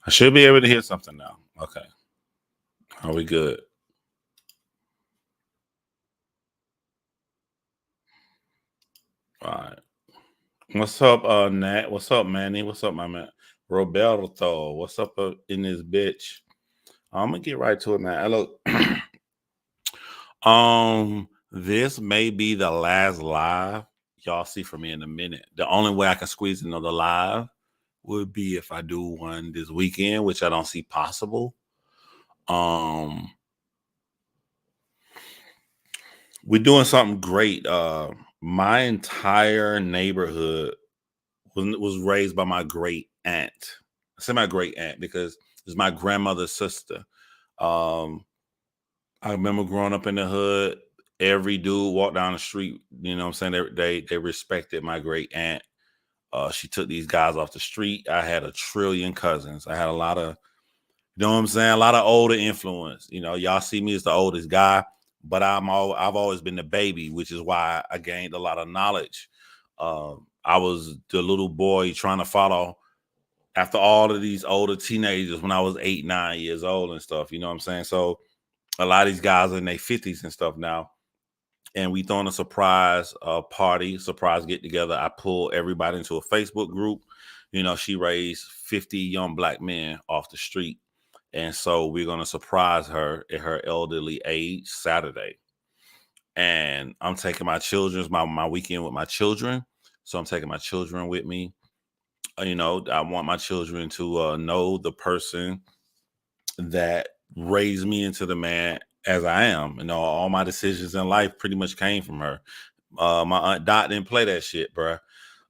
I should be able to hear something now. Okay. Are we good? All right. What's up, Nat? What's up, Manny? What's up, my man? Roberto. What's up in this bitch? I'm gonna get right to it, man. Look, this may be the last live y'all see from me in a minute. The only way I can squeeze another live would be if I do one this weekend, which I don't see possible. Um, we're doing something great. My entire neighborhood was raised by my great aunt. I say my great aunt because it's my grandmother's sister. Um, I remember growing up in the hood. Every dude walked down the street. You know what I'm saying? They respected my great aunt. She took these guys off the street. I had a trillion cousins. I had a lot of, you know what I'm saying? A lot of older influence. You know, y'all see me as the oldest guy, but I've always been the baby, which is why I gained a lot of knowledge. I was the little boy trying to follow after all of these older teenagers when I was 8, 9 years old and stuff. You know what I'm saying? So a lot of these guys are in their 50s and stuff now. And we throwing a surprise party, surprise get together. I pulled everybody into a Facebook group. You know, she raised 50 young black men off the street. And so we're going to surprise her at her elderly age Saturday. And I'm taking my children's my weekend with my children. So I'm taking my children with me. You know, I want my children to know the person that raised me into the man as I am. You know, all my decisions in life pretty much came from her. My aunt Dot didn't play that shit, bro.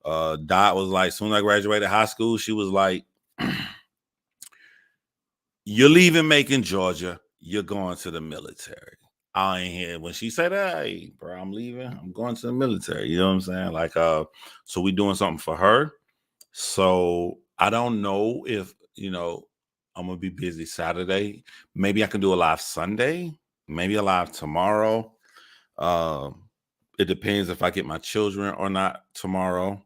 Dot was like, soon as I graduated high school, she was like, "You're leaving Macon, Georgia. You're going to the military." I ain't here when she said, "Hey, bro, I'm leaving. I'm going to the military." You know what I'm saying? Like, so we doing something for her. So I don't know if I'm gonna be busy Saturday. Maybe I can do a live Sunday. Maybe a live tomorrow. Um, it depends if I get my children or not tomorrow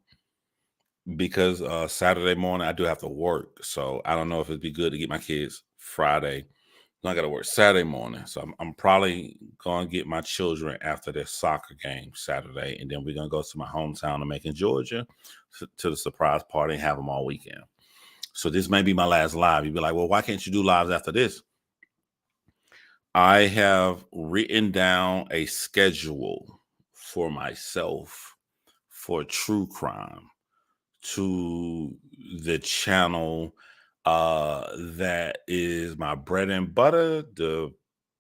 because Saturday morning I do have to work. So I don't know if it'd be good to get my kids Friday. I got to work Saturday morning. So I'm probably going to get my children after their soccer game Saturday. And then we're going to go to my hometown of Macon, Georgia to the surprise party and have them all weekend. So this may be my last live. You'd be like, well, why can't you do lives after this? I have written down a schedule for myself for true crime to the channel that is my bread and butter, the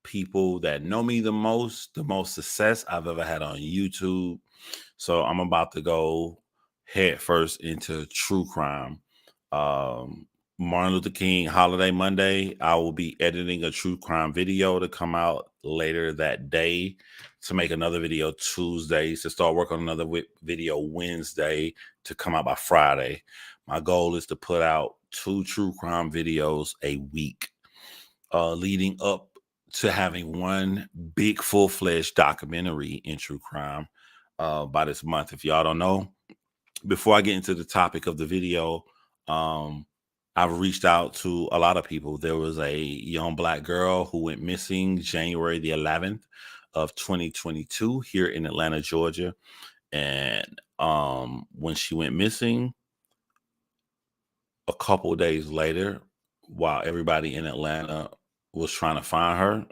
people that know me the most success I've ever had on YouTube. So I'm about to go head first into true crime. um Martin Luther King Holiday Monday, I will be editing a true crime video to come out later that day, to make another video Tuesday, to start working on another video Wednesday, to come out by Friday. My goal is to put out 2 true crime videos a week, leading up to having one big full-fledged documentary in true crime by this month. If y'all don't know, before I get into the topic of the video, I've reached out to a lot of people. There was a young black girl who went missing January the 11th of 2022 here in Atlanta, Georgia. And when she went missing, a couple of days later, while everybody in Atlanta was trying to find her,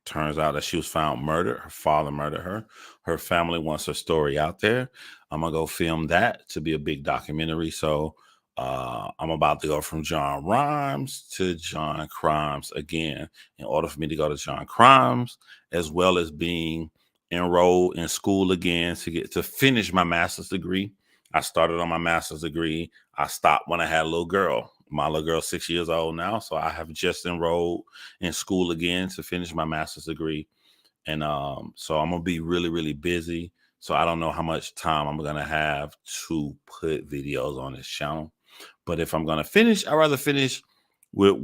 turns out that she was found murdered. Her father murdered her. Her family wants her story out there. I'm gonna go film that to be a big documentary. So I'm about to go from John Rhimes to John Crimes again. In order for me to go to John Crimes, as well as being enrolled in school again to finish my master's degree. I started on my master's degree. I stopped when I had a little girl. My little girl's 6 years old now, so I have just enrolled in school again to finish my master's degree. And so I'm gonna be really, really busy. So I don't know how much time I'm gonna have to put videos on this channel. But if I'm gonna finish, I'd rather finish with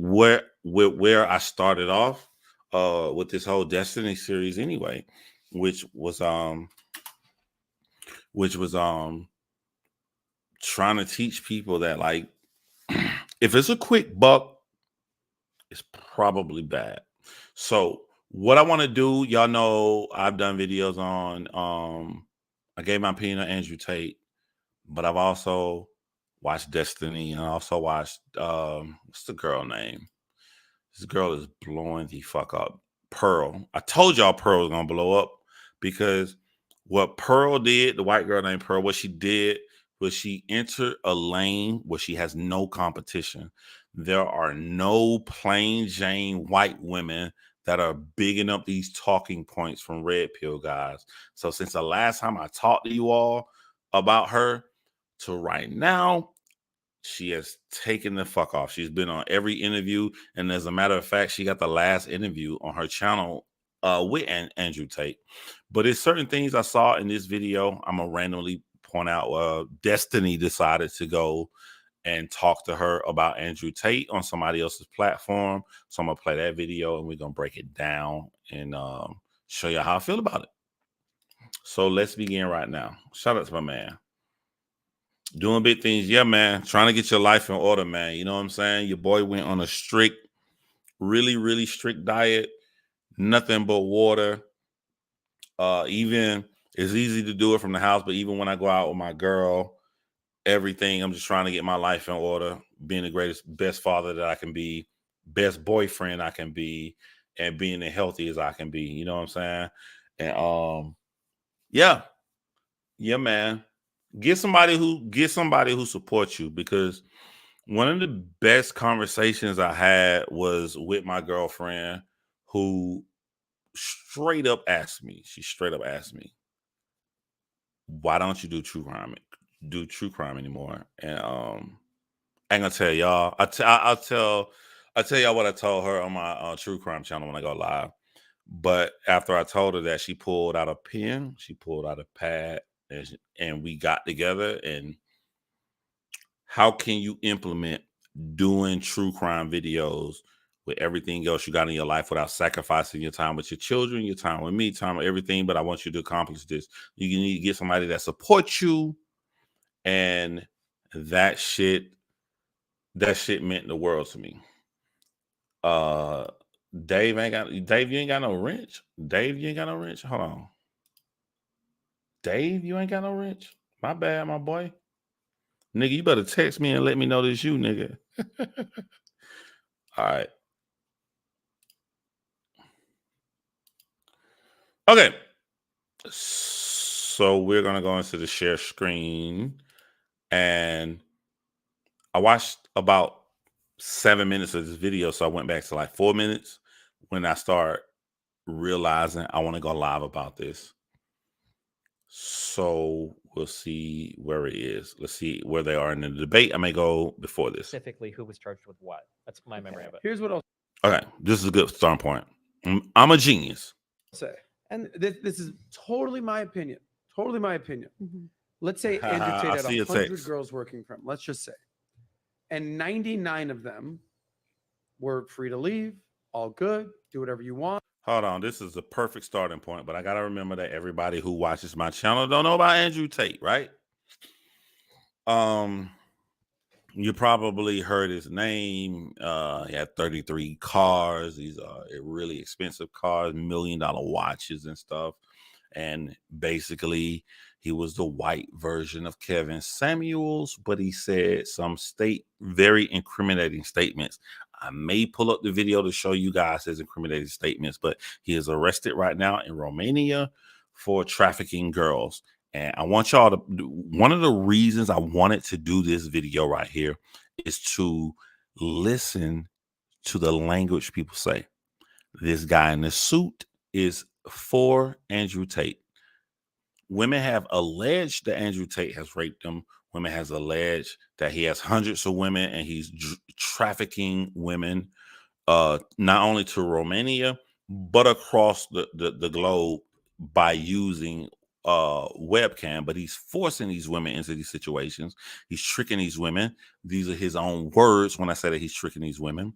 where I started off with this whole Destiny series anyway, which was trying to teach people that, like, if it's a quick buck, is probably bad. So what I want to do, y'all know I've done videos on I gave my opinion on Andrew Tate, but I've also watched Destiny and I also watched what's the girl name? This girl is blowing the fuck up. Pearl. I told y'all Pearl was gonna blow up because what Pearl did, the white girl named Pearl, what she did was she entered a lane where she has no competition. There are no plain Jane white women that are bigging up these talking points from red pill guys. So since the last time I talked to you all about her to right now, she has taken the fuck off. She's been on every interview, and as a matter of fact, she got the last interview on her channel with Andrew Tate. But it's certain things I saw in this video. I'm gonna randomly point out. Destiny decided to go and talk to her about Andrew Tate on somebody else's platform. So I'm gonna play that video, and we're gonna break it down and show you how I feel about it. So let's begin right now. Shout out to my man. Doing big things. Yeah, man. Trying to get your life in order, man. You know what I'm saying? Your boy went on a strict, really, really strict diet. Nothing but water. Even it's easy to do it from the house, but even when I go out with my girl, everything, I'm just trying to get my life in order, being the best father that I can be, best boyfriend I can be, and being as healthy as I can be. You know what I'm saying? And yeah, man. Get somebody who supports you, because one of the best conversations I had was with my girlfriend, who straight up asked me, why don't you do true crime anymore? And I ain't gonna tell y'all. I'll tell y'all what I told her on my true crime channel when I go live. But after I told her that, she pulled out a pen, she pulled out a pad, and we got together. And how can you implement doing true crime videos with everything else you got in your life without sacrificing your time with your children, your time with me, time with everything? But I want you to accomplish this. You need to get somebody that supports you, and that shit meant the world to me. Dave, you ain't got no wrench. Dave, you ain't got no wrench. Hold on. Dave, you ain't got no wrench. My bad, my boy. Nigga, you better text me and let me know this you, nigga. All right. Okay. So we're gonna go into the share screen, and I watched about 7 minutes of this video, so I went back to like 4 minutes when I start realizing I want to go live about this. So we'll see where it is. Let's see where they are in the debate. I may go before this. Specifically, who was charged with what? That's my memory of it. Here's what I'll Okay, this is a good starting point. I'm a genius. say, and this is totally my opinion. Totally my opinion. Let's say Andrew Tate had 100 girls working for him. Let's just say, and 99 of them were free to leave, all good, do whatever you want. Hold on, this is the perfect starting point, but I gotta remember that everybody who watches my channel don't know about Andrew Tate, right? You probably heard his name. He had 33 cars. These are really expensive cars, $1 million watches and stuff. And basically, he was the white version of Kevin Samuels, but he said some very incriminating statements. I may pull up the video to show you guys his incriminating statements, but he is arrested right now in Romania for trafficking girls. And I want y'all to, one of the reasons I wanted to do this video right here is to listen to the language people say. This guy in the suit is for Andrew Tate. Women have alleged that Andrew Tate has raped them. Women has alleged that he has hundreds of women and he's trafficking women, not only to Romania, but across the globe by using webcam. But he's forcing these women into these situations. He's tricking these women. These are his own words when I say that he's tricking these women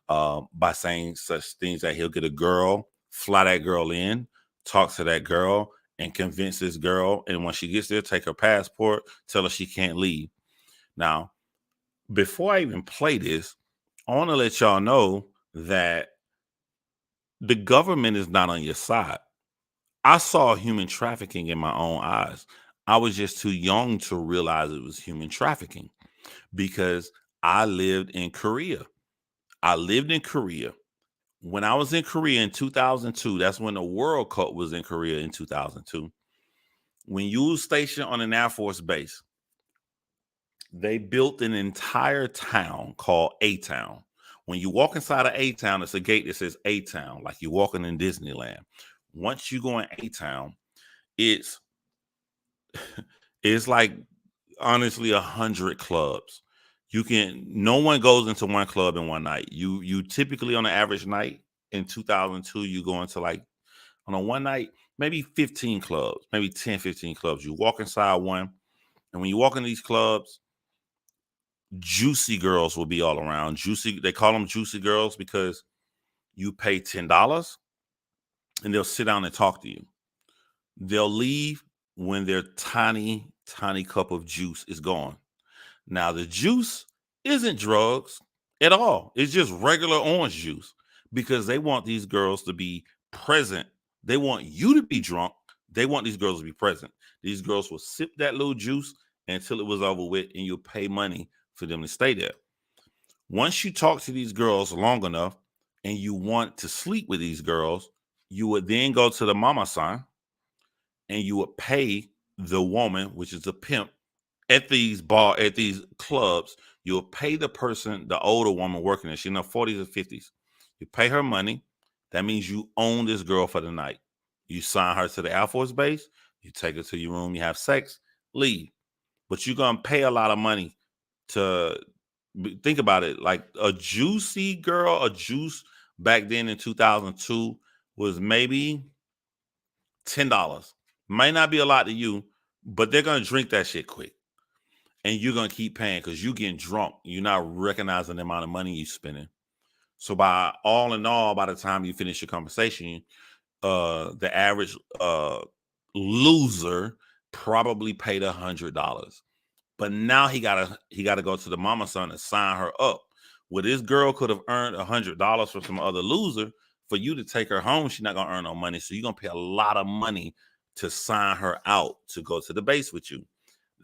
by saying such things that he'll get a girl, fly that girl in, talk to that girl, and convince this girl, and when she gets there, take her passport, tell her she can't leave. Now, before I even play this, I want to let y'all know that the government is not on your side. I saw human trafficking in my own eyes. I was just too young to realize it was human trafficking because I lived in Korea. I lived in Korea. When I was in Korea in 2002, that's when the World Cup was in Korea in 2002. When you was stationed on an Air Force base, they built an entire town called A-Town. When you walk inside of A-Town, it's a gate that says A-Town, like you're walking in Disneyland. Once you go in A-Town, it's like honestly 100 clubs. No one goes into one club in one night. You typically on an average night in 2002, you go into like on a one night, maybe 15 clubs, maybe 10, 15 clubs. You walk inside one, and when you walk in these clubs, juicy girls will be all around. Juicy, they call them juicy girls because you pay $10 and they'll sit down and talk to you. They'll leave when their tiny cup of juice is gone. Now, the juice isn't drugs at all. It's just regular orange juice because they want these girls to be present. They want you to be drunk. They want these girls to be present. These girls will sip that little juice until it was over with, and you'll pay money for them to stay there. Once you talk to these girls long enough and you want to sleep with these girls, you would then go to the mama san and you would pay the woman, which is a pimp, at these clubs. You'll pay the person, the older woman working there. She's in her 40s or 50s. You pay her money. That means you own this girl for the night. You sign her to the Air Force base. You take her to your room. You have sex. Leave. But you're going to pay a lot of money to think about it. Like a juicy girl, a juice back then in 2002 was maybe $10. Might not be a lot to you, but they're going to drink that shit quick. And you're going to keep paying because you're getting drunk. You're not recognizing the amount of money you're spending. So by all in all, by the time you finish your conversation, the average loser probably paid $100. But now he gotta go to the mama son and sign her up. Well, this girl could have earned $100 from some other loser. For you to take her home, she's not gonna earn no money. So you're gonna pay a lot of money to sign her out to go to the base with you.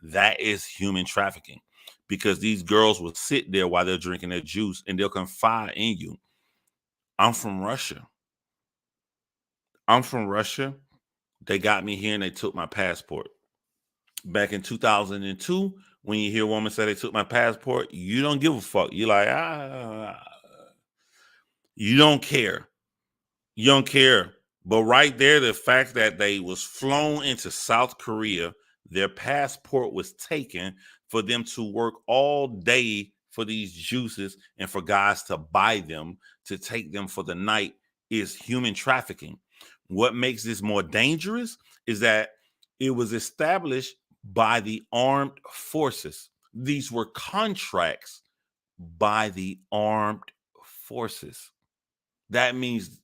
That is human trafficking because these girls will sit there while they're drinking their juice and they'll confide in you. I'm from Russia. They got me here and they took my passport. Back in 2002, when you hear a woman say they took my passport, you don't give a fuck. You're like, you don't care. You don't care. But right there, the fact that they was flown into South Korea, their passport was taken for them to work all day for these juices and for guys to buy them, to take them for the night, is human trafficking. What makes this more dangerous is that it was established by the armed forces. These were contracts by the armed forces. That means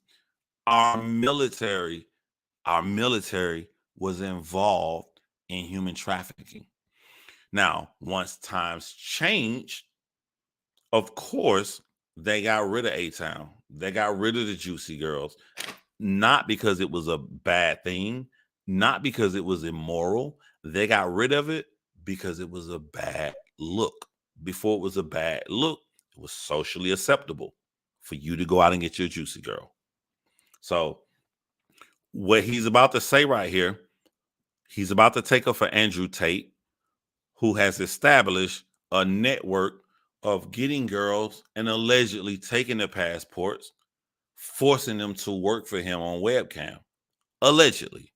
our military was involved in human trafficking. Now, once times changed, of course, they got rid of A-Town. They got rid of the juicy girls, not because it was a bad thing, not because it was immoral. They got rid of it because it was a bad look. Before it was a bad look, it was socially acceptable for you to go out and get your juicy girl. So what he's about to say right here, he's about to take up for Andrew Tate, who has established a network of getting girls and allegedly taking their passports, forcing them to work for him on webcam. Allegedly.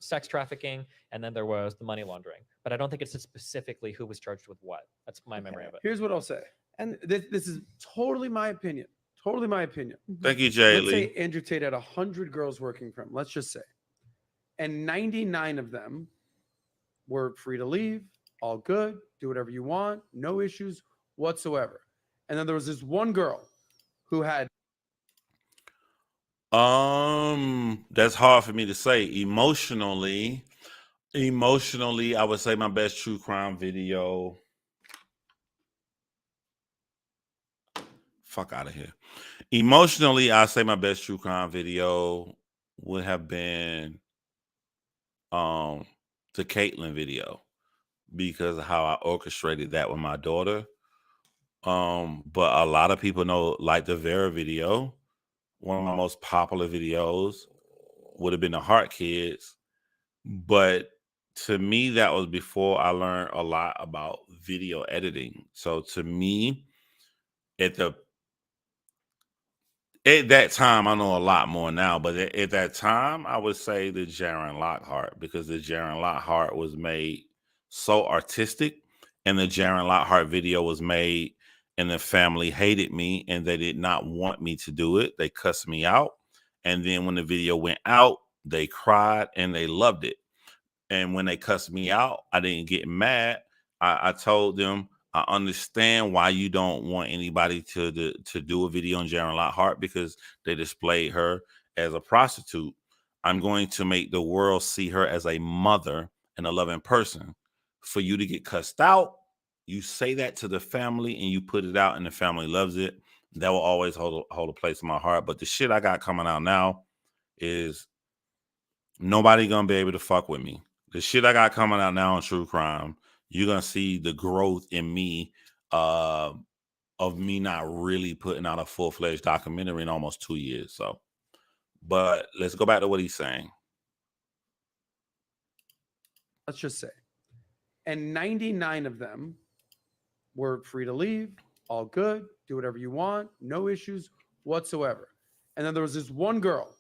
Sex trafficking, and then there was the money laundering. But I don't think it's specifically who was charged with what. That's my memory of it. Here's what I'll say. And this is totally my opinion. Totally my opinion. Thank you, Jay Let's Lee. say Andrew Tate had 100 girls working for him. Let's just say. And 99 of them were free to leave, all good, do whatever you want, no issues whatsoever. And then there was this one girl who had. That's hard for me to say. Emotionally, I would say my best true crime video Fuck out of here. Emotionally, I say my best true crime video would have been the Caitlyn video because of how I orchestrated that with my daughter. But a lot of people know like the Vera video. One of my most popular videos would have been the Heart Kids. But to me, that was before I learned a lot about video editing. So to me, at that time, I know a lot more now, but at that time, I would say the Jaron Lockhart, because the Jaron Lockhart was made so artistic, and the Jaron Lockhart video was made, and the family hated me, and they did not want me to do it. They cussed me out, and then when the video went out, they cried and they loved it. And when they cussed me out, I didn't get mad. I told them, I understand why you don't want anybody to do a video on Jaron Lockhart because they displayed her as a prostitute. I'm going to make the world see her as a mother and a loving person. For you to get cussed out, you say that to the family and you put it out and the family loves it. That will always hold a place in my heart. But the shit I got coming out now is nobody gonna be able to fuck with me. The shit I got coming out now on true crime, you're gonna see the growth in me of me not really putting out a full-fledged documentary in almost 2 years. So, but let's go back to what he's saying. Let's just say, and 99 of them were free to leave, all good, do whatever you want, no issues whatsoever. And then there was this one girl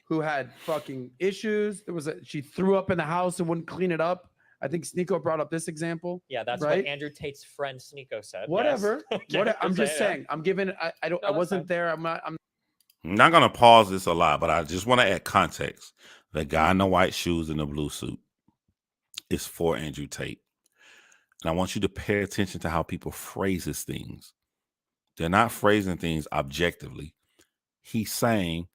who had fucking issues. She threw up in the house and wouldn't clean it up. I think Sneeko brought up this example. Yeah, that's right? what Andrew Tate's friend Sneeko said. Whatever. Yes. I'm just saying. I'm giving. I wasn't there. I'm not gonna pause this a lot, but I just want to add context. The guy in the white shoes and the blue suit is for Andrew Tate, and I want you to pay attention to how people phrases things. They're not phrasing things objectively. He's saying,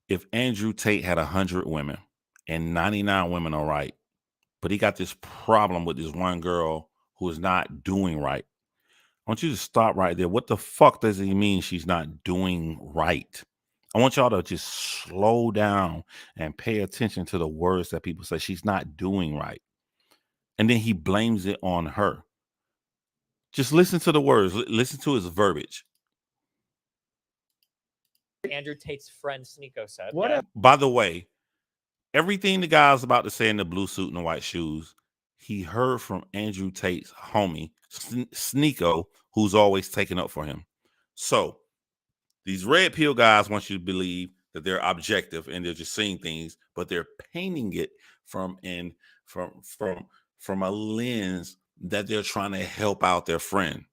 if Andrew Tate had 100 women and 99 women are right, but he got this problem with this one girl who is not doing right, I want you to stop right there. What the fuck does he mean she's not doing right? I want y'all to just slow down and pay attention to the words that people say. She's not doing right. And then he blames it on her. Just listen to the words. Listen to his verbiage. Andrew Tate's friend Sneeko said. By the way, everything the guy's about to say in the blue suit and the white shoes, he heard from Andrew Tate's homie, Sneeko, who's always taking up for him. So these red pill guys want you to believe that they're objective and they're just seeing things, but they're painting it from a lens that they're trying to help out their friend.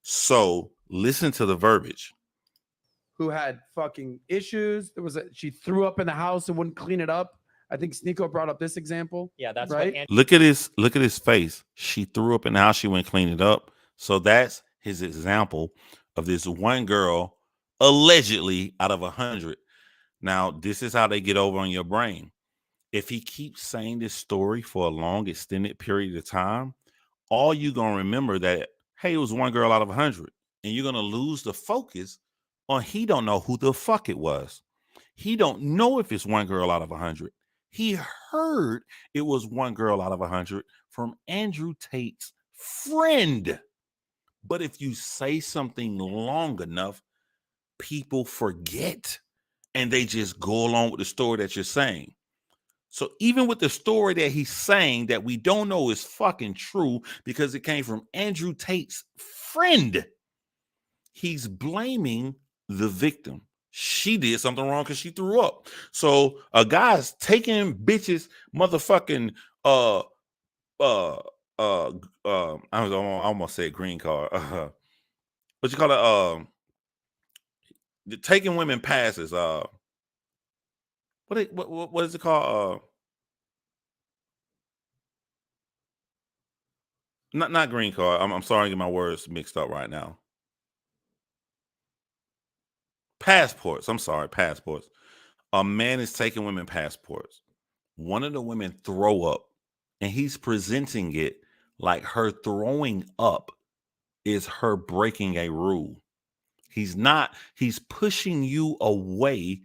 So listen to the verbiage. Who had fucking issues. She threw up in the house and wouldn't clean it up. I think Sneeko brought up this example. Yeah, that's right. Look at his face. She threw up in the house. She wouldn't clean it up. So that's his example of this one girl, allegedly out of 100. Now, this is how they get over on your brain. If he keeps saying this story for a long, extended period of time, all you're going to remember that, hey, it was one girl out of 100. And you're going to lose the focus on he don't know who the fuck it was. He don't know if it's one girl out of 100. He heard it was one girl out of 100 from Andrew Tate's friend. But if you say something long enough, people forget and they just go along with the story that you're saying. So even with the story that he's saying that we don't know is fucking true because it came from Andrew Tate's friend, he's blaming the victim. She did something wrong because she threw up. So a guy's taking bitches motherfucking I almost said green card. What you call it? Taking women passes. What is it called? Not green card. I'm sorry to get my words mixed up right now. Passports. I'm sorry, passports. A man is taking women passports. One of the women throw up, and he's presenting it like her throwing up is her breaking a rule. He's not. He's pushing you away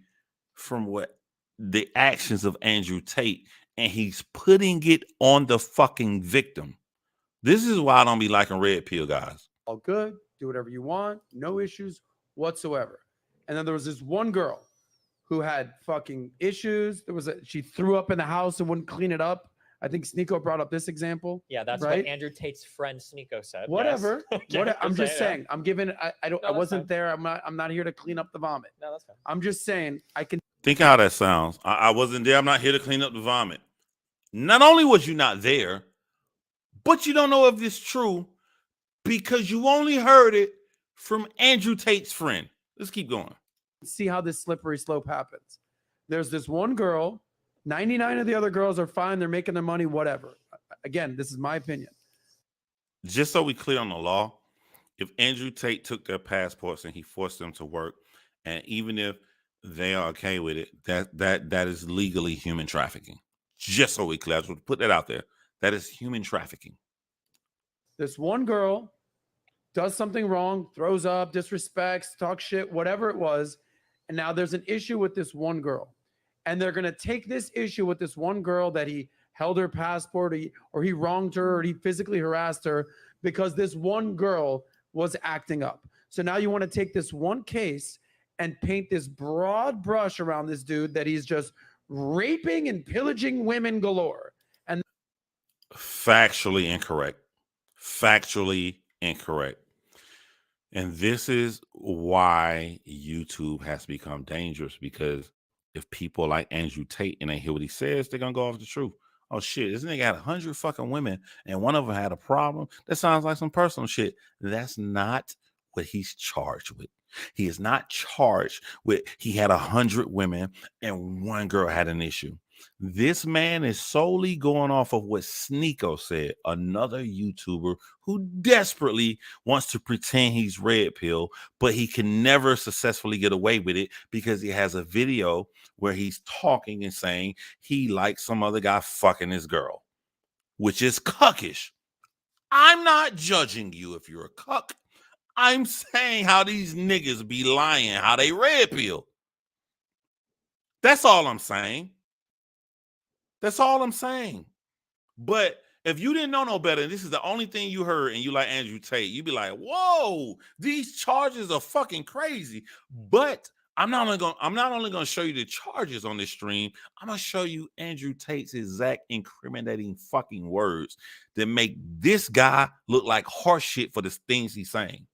from what the actions of Andrew Tate, and he's putting it on the fucking victim. This is why I don't be liking red pill guys. All good. Do whatever you want. No issues whatsoever. And then there was this one girl who had fucking issues. She threw up in the house and wouldn't clean it up. I think Sneeko brought up this example. Yeah, that's right? what Andrew Tate's friend Sneeko said. Whatever. Yes. Okay, I'm just saying. I'm giving. I don't. No, I that's wasn't fine. there. I'm not here to clean up the vomit. No, that's fine. I'm just saying. I can think how that sounds. I wasn't there. I'm not here to clean up the vomit. Not only was you not there, but you don't know if it's true because you only heard it from Andrew Tate's friend. Let's keep going. see how this slippery slope happens. There's this one girl. 99 of the other girls are fine. They're making their money. Whatever. Again, this is my opinion. Just so we clear on the law, if Andrew Tate took their passports and he forced them to work, and even if they are okay with it, that is legally human trafficking. Just so we clear, I just want to put that out there. That is human trafficking. This one girl does something wrong, throws up, disrespects, talks shit, whatever it was, and now there's an issue with this one girl, and they're gonna take this issue with this one girl that he held her passport, or he wronged her, or he physically harassed her because this one girl was acting up. So now you want to take this one case and paint this broad brush around this dude that he's just raping and pillaging women galore. And factually incorrect. Factually incorrect. And this is why YouTube has become dangerous, because if people like Andrew Tate and they hear what he says, they're gonna go off the truth. Oh shit, this nigga had 100 fucking women and one of them had a problem. That sounds like some personal shit. That's not what he's charged with. He is not charged with he had 100 women and one girl had an issue. This man is solely going off of what Sneeko said, another YouTuber who desperately wants to pretend he's red pill, but he can never successfully get away with it because he has a video where he's talking and saying he likes some other guy fucking his girl, which is cuckish. I'm not judging you if you're a cuck. I'm saying how these niggas be lying, how they red pill. That's all I'm saying. That's all I'm saying. But if you didn't know no better, and this is the only thing you heard, and you like Andrew Tate, you'd be like, whoa, these charges are fucking crazy. But I'm not only gonna show you the charges on this stream, I'm gonna show you Andrew Tate's exact incriminating fucking words that make this guy look like horse shit for the things he's saying.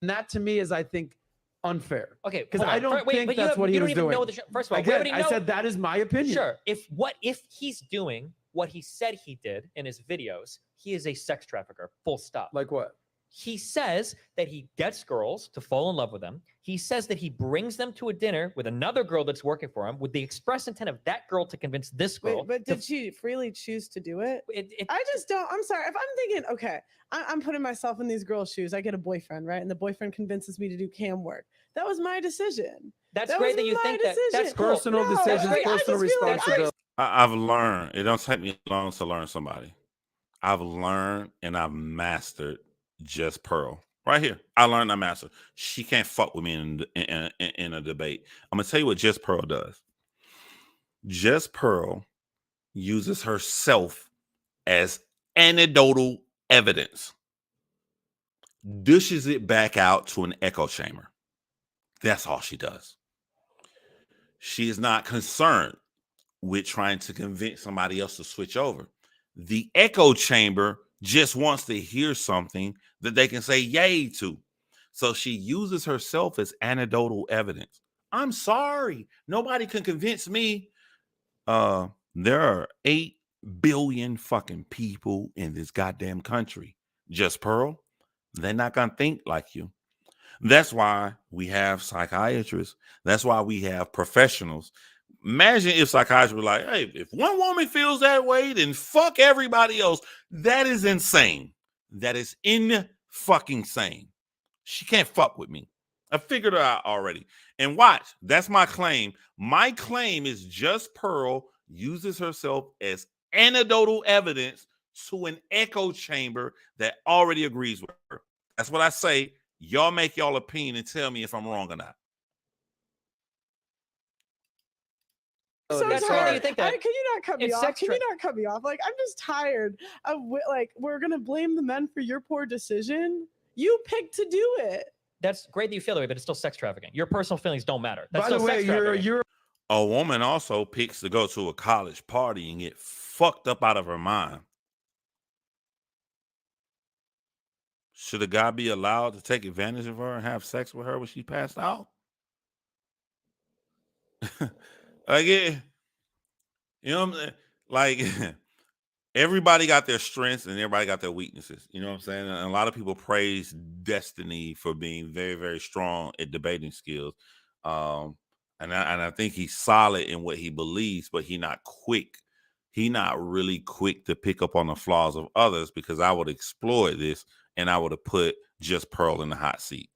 And that to me is, I think, unfair. Okay, because I don't think that's what he was doing. First of all, again, I said that is my opinion. Sure. If he's doing what he said he did in his videos, he is a sex trafficker. Full stop. Like what? He says that he gets girls to fall in love with him. He says that he brings them to a dinner with another girl that's working for him with the express intent of that girl to convince this girl. Wait, but did she freely choose to do it? I just don't. I'm sorry. If I'm thinking, okay, I'm putting myself in these girls' shoes. I get a boyfriend, right? And the boyfriend convinces me to do cam work. That was my decision. That's great that you think that. That's cool. Personal decisions, personal responsibility. I've learned. It don't take me long to learn somebody. I've learned and I've mastered Just Pearl. Right here. I learned I mastered. She can't fuck with me in a debate. I'm going to tell you what Just Pearl does. Just Pearl uses herself as anecdotal evidence, dishes it back out to an echo chamber. That's all she does. She is not concerned with trying to convince somebody else to switch over. The echo chamber just wants to hear something that they can say yay to. So she uses herself as anecdotal evidence. I'm sorry. Nobody can convince me. There are 8 billion fucking people in this goddamn country. Just Pearl, they're not going to think like you. That's why we have psychiatrists. That's why we have professionals. Imagine if psychiatrists were like, hey, if one woman feels that way, then fuck everybody else. That is insane. That is fucking sane. She can't fuck with me. I figured her out already. And watch, that's my claim. My claim is Just Pearl uses herself as anecdotal evidence to an echo chamber that already agrees with her. That's what I say. Y'all make y'all opinion and tell me if I'm wrong or not. So tired. Can you not cut me off? Can you not cut me off? Like, I'm just tired of like, we're gonna blame the men for your poor decision. You picked to do it. That's great that you feel that way, but it's still sex trafficking. Your personal feelings don't matter. That's By the still way, sex trafficking. you're a woman also picks to go to a college party and get fucked up out of her mind. Should a guy be allowed to take advantage of her and have sex with her when she passed out? Like, you know what I'm saying? Like, everybody got their strengths and everybody got their weaknesses. You know what I'm saying? And a lot of people praise Destiny for being very, very strong at debating skills. And I think he's solid in what he believes, but he's not quick. He's not really quick to pick up on the flaws of others, because I would exploit this and I would have put Just Pearl in the hot seat.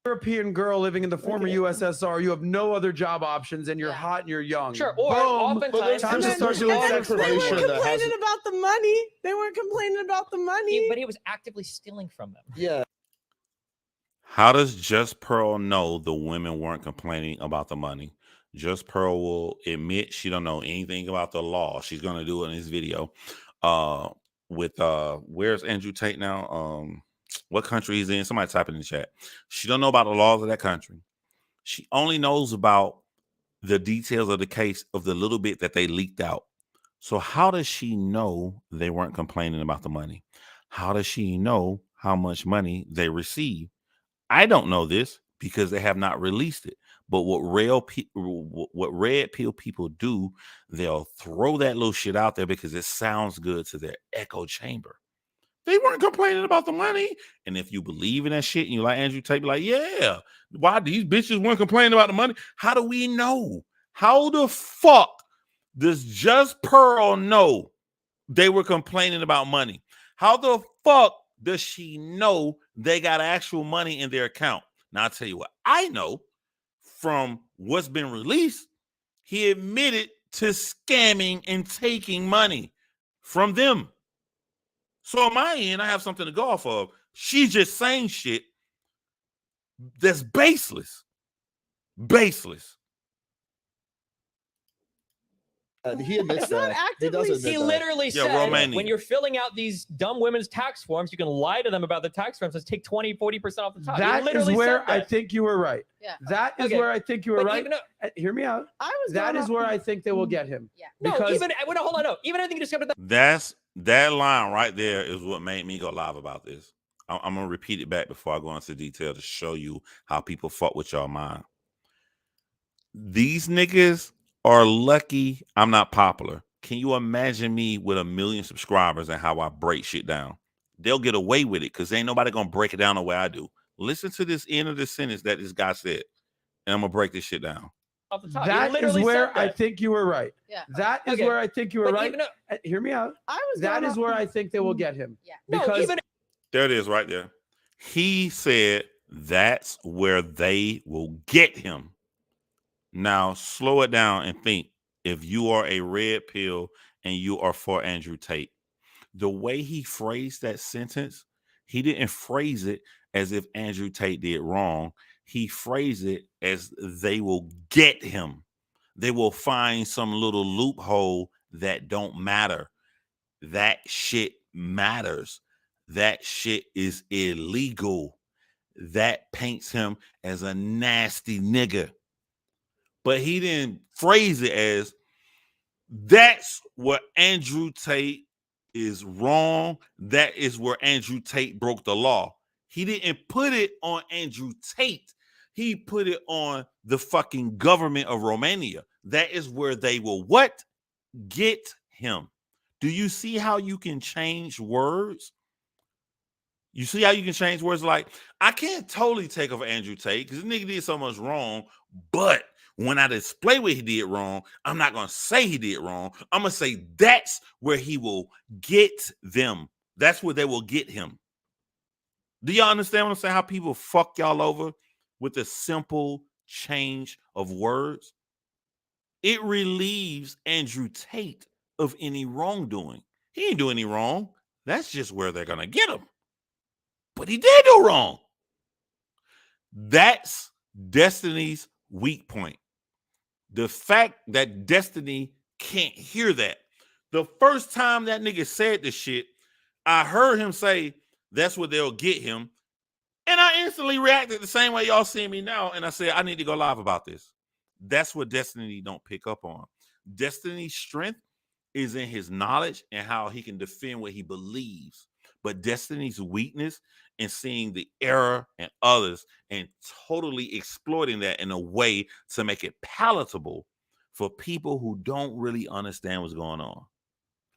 European girl living in the former USSR, you have no other job options, and you're hot and you're young. Sure, or oftentimes time to start doing sex they weren't information. complaining about the money. They weren't complaining about the money. But he was actively stealing from them. Yeah. How does Just Pearl know the women weren't complaining about the money? Just Pearl will admit she don't know anything about the law. She's gonna do it in this video. With where's Andrew Tate now? What country he's in? Somebody type it in the chat. She don't know about the laws of that country. She only knows about the details of the case of the little bit that they leaked out. So how does she know they weren't complaining about the money? How does she know how much money they received? I don't know this because they have not released it. But what red pill people do, they'll throw that little shit out there because it sounds good to their echo chamber. They weren't complaining about the money. And if you believe in that shit and you like Andrew Tate, be like, yeah, why these bitches weren't complaining about the money? How do we know? How the fuck does Just Pearl know they were complaining about money? How the fuck does she know they got actual money in their account? Now, I'll tell you what I know from what's been released. He admitted to scamming and taking money from them. So on my end, I have something to go off of. She's just saying shit that's baseless. Baseless. He admits that. He does admit He that. literally said, when you're filling out these dumb women's tax forms, you can lie to them about the tax forms and take 20, 40% off the top. That is where I think you were right. Yeah. That is where I think you were right. Hear me out. That is where I think they will get him. Yeah. No, even hold on, no. Even I think you discovered that. That line right there is what made me go live about this. I'm gonna repeat it back before I go into detail to show you how people fuck with y'all mind. These niggas are lucky I'm not popular. Can you imagine me with 1 million subscribers and how I break shit down? They'll get away with it because ain't nobody gonna break it down the way I do. Listen to this end of the sentence that this guy said, and I'm gonna break this shit down. That is where I think you were right. Yeah. That is where I think you were right. Hear me out. That is where I think they will get him. Yeah. Because there it is right there. He said that's where they will get him. Now, slow it down and think. If you are a red pill and you are for Andrew Tate, the way he phrased that sentence, he didn't phrase it as if Andrew Tate did wrong. He phrased it as they will get him. They will find some little loophole that don't matter. That shit matters. That shit is illegal. That paints him as a nasty nigga. But he didn't phrase it as that's where Andrew Tate is wrong. That is where Andrew Tate broke the law. He didn't put it on Andrew Tate. He put it on the fucking government of Romania. That is where they will what? Get him. Do you see how you can change words? You see how you can change words? Like, I can't totally take over Andrew Tate because this nigga did so much wrong, but when I display what he did wrong, I'm not going to say he did wrong. I'm going to say that's where he will get them. That's where they will get him. Do y'all understand what I'm saying? How people fuck y'all over with a simple change of words? It relieves Andrew Tate of any wrongdoing. He ain't doing any wrong. That's just where they're going to get him. but he did do wrong. That's Destiny's weak point. The fact that Destiny can't hear that. The first time that nigga said this shit, I heard him say, that's what they'll get him. And I instantly reacted the same way y'all see me now. And I said, I need to go live about this. That's what Destiny don't pick up on. Destiny's strength is in his knowledge and how he can defend what he believes. But Destiny's weakness in seeing the error in others and totally exploiting that in a way to make it palatable for people who don't really understand what's going on.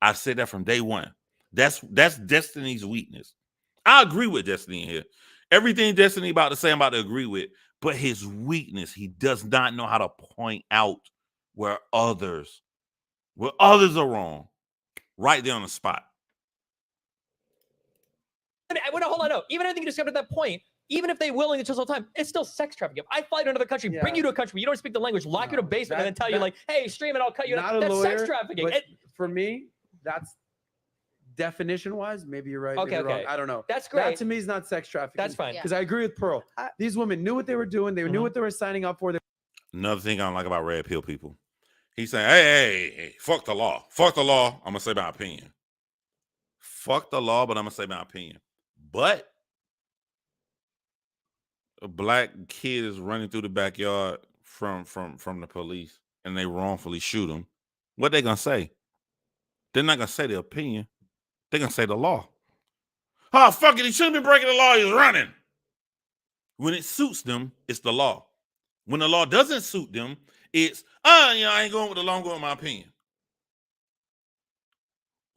I've said that from day one. That's Destiny's weakness. I agree with Destiny in here. Everything Destiny about to say, I'm about to agree with. But his weakness, he does not know how to point out where others are wrong. Right there on the spot. Hold on, no. Even anything you described at that point, even if they willing to just all the time, it's still sex trafficking. If I fly to another country, bring you to a country where you don't speak the language, lock you in a basement, and then tell you like, hey, stream it, I'll cut you out. That's sex trafficking. For me, that's definition-wise, maybe you're right. Okay, wrong. I don't know. That's great. That to me is not sex trafficking. That's fine. Because I agree with Pearl. These women knew what they were doing. They knew what they were signing up for. Another thing I don't like about red pill people. He's saying, hey, fuck the law. Fuck the law. I'm going to say my opinion. Fuck the law, but I'm going to say my opinion. But a black kid is running through the backyard from the police and they wrongfully shoot him. What they going to say? They're not going to say their opinion. They're going to say the law. Oh, fuck it. He shouldn't be breaking the law. He's running. When it suits them, it's the law. When the law doesn't suit them, it's, I ain't going with the law, I'm going with my opinion.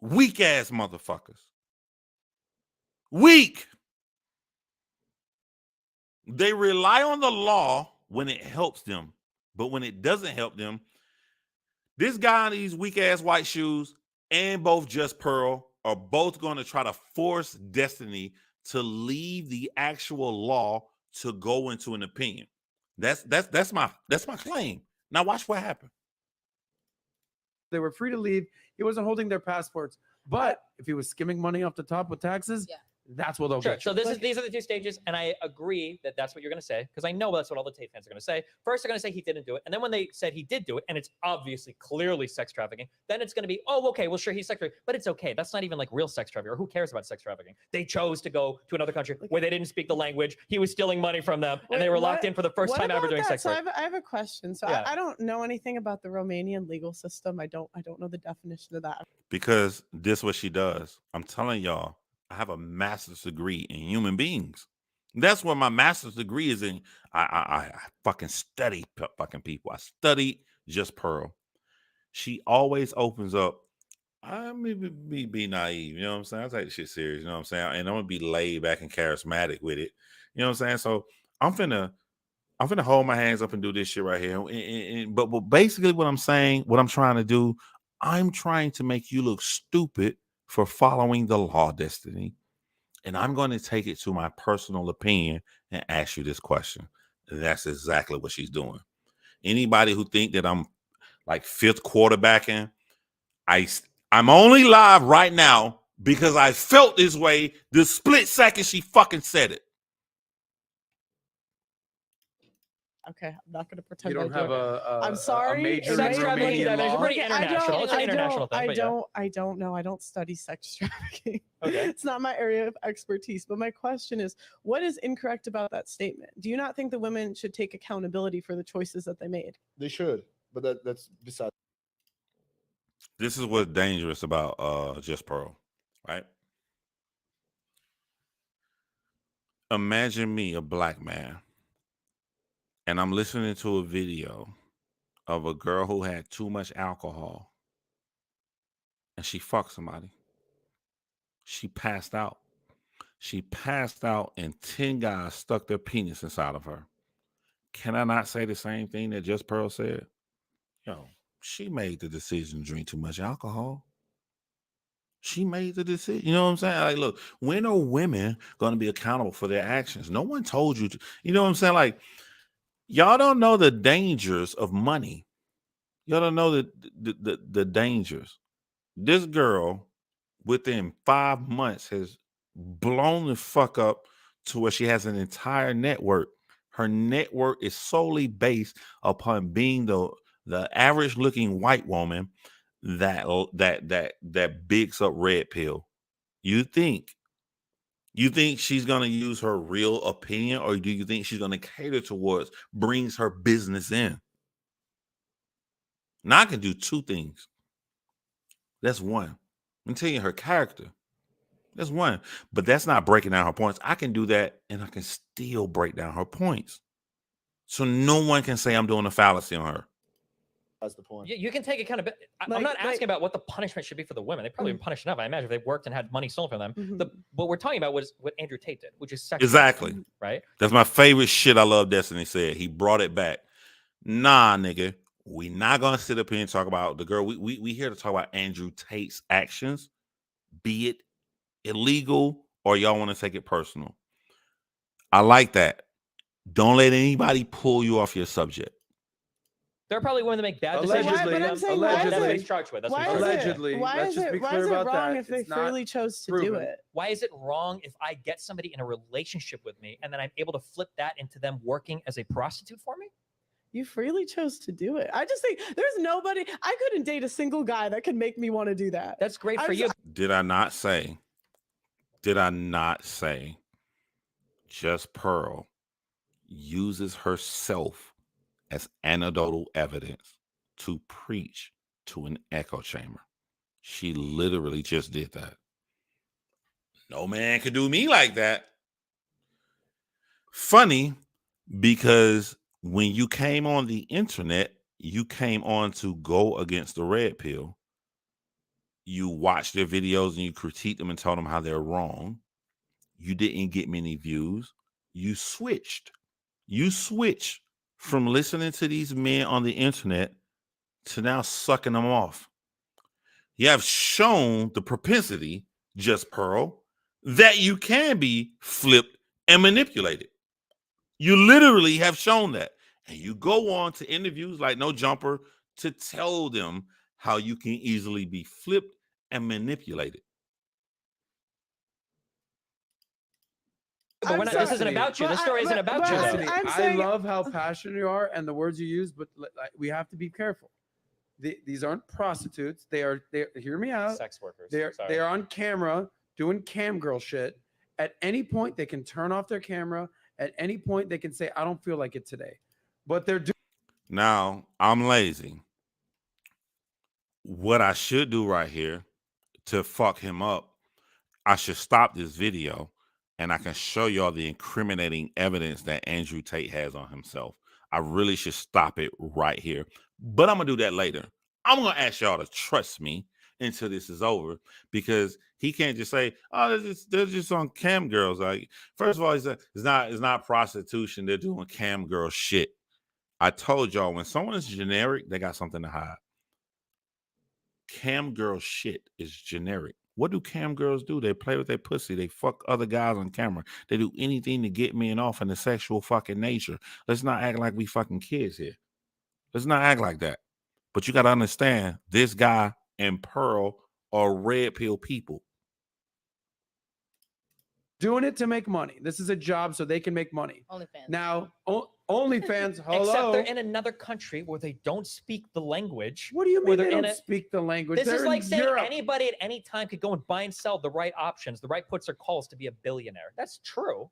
Weak ass motherfuckers. Weak. They rely on the law when it helps them. But when it doesn't help them, this guy in these weak ass white shoes and both Just Pearl are both going to try to force Destiny to leave the actual law to go into an opinion. That's my claim. Now watch what happened. They were free to leave. He wasn't holding their passports. But if he was skimming money off the top with taxes, that's what they'll get. So these are the two stages, and I agree that that's what you're going to say, because I know that's what all the Tate fans are going to say. First, they're going to say he didn't do it, and then when they said he did do it, and it's obviously clearly sex trafficking, then it's going to be, oh, okay, well, sure, he's sex trafficking, but it's okay. That's not even like real sex trafficking, or who cares about sex trafficking? They chose to go to another country where they didn't speak the language. He was stealing money from them, and they were locked in for the first time ever doing sex work. I have a question. So I don't know anything about the Romanian legal system. I don't know the definition of that. Because this is what she does. I'm telling y'all, I have a master's degree in human beings. That's what my master's degree is in. I fucking study fucking people. I studied Just Pearl. She always opens up. I'm gonna be naive. You know what I'm saying? I take this shit serious. You know what I'm saying? And I'm gonna be laid back and charismatic with it. You know what I'm saying? So I'm finna hold my hands up and do this shit right here. But basically what I'm saying, what I'm trying to do, I'm trying to make you look stupid for following the law, Destiny. And I'm going to take it to my personal opinion and ask you this question. That's exactly what she's doing. Anybody who think that I'm like fifth quarterbacking, I'm only live right now because I felt this way the split second she fucking said it. Okay, I'm not going to pretend. You don't have I'm sorry. major Sex trafficking is pretty Okay, international. It's an international thing. I don't know. I don't study sex trafficking. Okay. It's not my area of expertise. But my question is, what is incorrect about that statement? Do you not think the women should take accountability for the choices that they made? They should, but that's beside. This is what's dangerous about Just Pearl, right? Imagine me, a black man, and I'm listening to a video of a girl who had too much alcohol and she fucked somebody. She passed out. She passed out and 10 guys stuck their penis inside of her. Can I not say the same thing that Just Pearl said? Yo, she made the decision to drink too much alcohol. She made the decision. You know what I'm saying? Like, look, when are women going to be accountable for their actions? No one told you to. You know what I'm saying? Like, y'all don't know the dangers of money. Y'all don't know the dangers. This girl, within 5 months, has blown the fuck up to where she has an entire network. Her network is solely based upon being the average looking white woman that bigs up red pill. You think she's gonna use her real opinion, or do you think she's gonna cater towards brings her business in? Now I can do two things. That's one. I'm telling you her character. That's one. But that's not breaking down her points. I can do that and I can still break down her points. So no one can say I'm doing a fallacy on her. That's the point. You can take it kind of. I'm not asking about what the punishment should be for the women. They've probably been punished enough. I imagine if they worked and had money stolen from them. What we're talking about was what Andrew Tate did, which is sexual. Exactly. Right? That's my favorite shit. I love Destiny said. He brought it back. Nah, nigga. We not gonna sit up here and talk about the girl. We here to talk about Andrew Tate's actions, be it illegal or y'all want to take it personal. I like that. Don't let anybody pull you off your subject. There are probably women that make bad Allegedly, decisions. but I'm saying, that's what allegedly. he's charged with. That's what Why he's is charged it- with. Allegedly. Why Let's is just it, be why clear is it about wrong that. if they It's not freely chose to do proven. it? Why is it wrong if I get somebody in a relationship with me and then I'm able to flip that into them working as a prostitute for me? You freely chose to do it. I just think there's nobody. I couldn't date a single guy that could make me want to do that. That's great for you. Did I not say Just Pearl uses herself as anecdotal evidence to preach to an echo chamber? She literally just did that. No man could do me like that. Funny, because when you came on the internet, you came on to go against the red pill. You watched their videos and you critiqued them and told them how they're wrong. You didn't get many views. You switched from listening to these men on the internet to now sucking them off. You have shown the propensity, Just Pearl, that you can be flipped and manipulated. You literally have shown that. And you go on to interviews like No Jumper to tell them how you can easily be flipped and manipulated. But this isn't about you. This story isn't about you. Destiny, I love how passionate you are and the words you use, but we have to be careful. These aren't prostitutes. They hear me out. Sex workers. They're on camera doing cam girl shit. At any point, they can turn off their camera. At any point, they can say, I don't feel like it today. But they're doing. Now, I'm lazy. What I should do right here to fuck him up, I should stop this video and I can show y'all the incriminating evidence that Andrew Tate has on himself. I really should stop it right here. But I'm going to do that later. I'm going to ask y'all to trust me until this is over, because he can't just say, oh, they're just on cam girls. Like, first of all, it's not prostitution. They're doing cam girl shit. I told y'all, when someone is generic, they got something to hide. Cam girl shit is generic. What do cam girls do? They play with their pussy. They fuck other guys on camera. They do anything to get men off in the sexual fucking nature. Let's not act like we fucking kids here. Let's not act like that. But you got to understand, this guy and Pearl are red pill people. Doing it to make money. This is a job so they can make money. OnlyFans. Now, OnlyFans, hello. Except they're in another country where they don't speak the language. What do you mean they're they in don't speak the language? This is They're like in saying Europe. anybody at any time could go and buy and sell the right options, the right puts or calls to be a billionaire. That's true.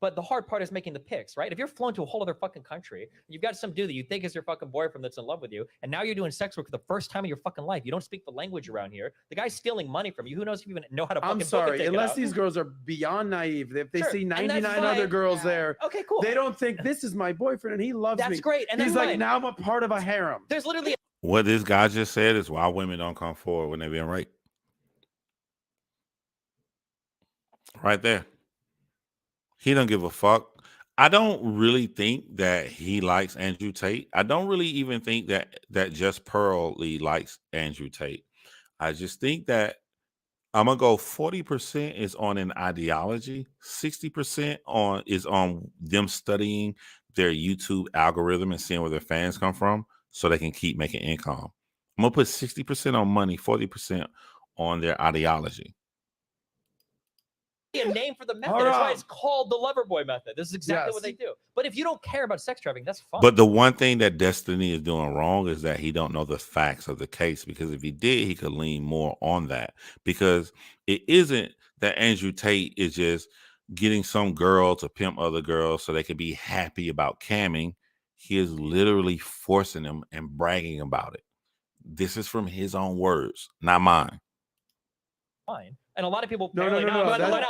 But the hard part is making the picks, right? If you're flown to a whole other fucking country, you've got some dude that you think is your fucking boyfriend that's in love with you, and now you're doing sex work for the first time in your fucking life. You don't speak the language around here. The guy's stealing money from you. Who knows if you even know how to fucking I'm sorry, book a unless ticket these out. girls are beyond naive. If they Sure, see and that's 99 other fine. girls there, Okay, cool. they don't think this is my boyfriend and he loves me. That's great. And He's that's like, fine. now I'm a part of a harem. There's literally What this guy just said is why women don't come forward when they're being raped. Right there. He don't give a fuck. I don't really think that he likes Andrew Tate. I don't really even think that Just Pearl Lee likes Andrew Tate. I just think that I'm gonna go 40% is on an ideology, 60% is on them studying their YouTube algorithm and seeing where their fans come from so they can keep making income. I'm gonna put 60% on money, 40% on their ideology. a name for the method. That's why it's called the lover boy method. This is exactly what they do. But if you don't care about sex trafficking, that's fine. But the one thing that Destiny is doing wrong is that he don't know the facts of the case, because if he did, he could lean more on that, because it isn't that Andrew Tate is just getting some girl to pimp other girls so they could be happy about camming. He is literally forcing them and bragging about it. This is from his own words, not mine. Fine. And a lot of people no,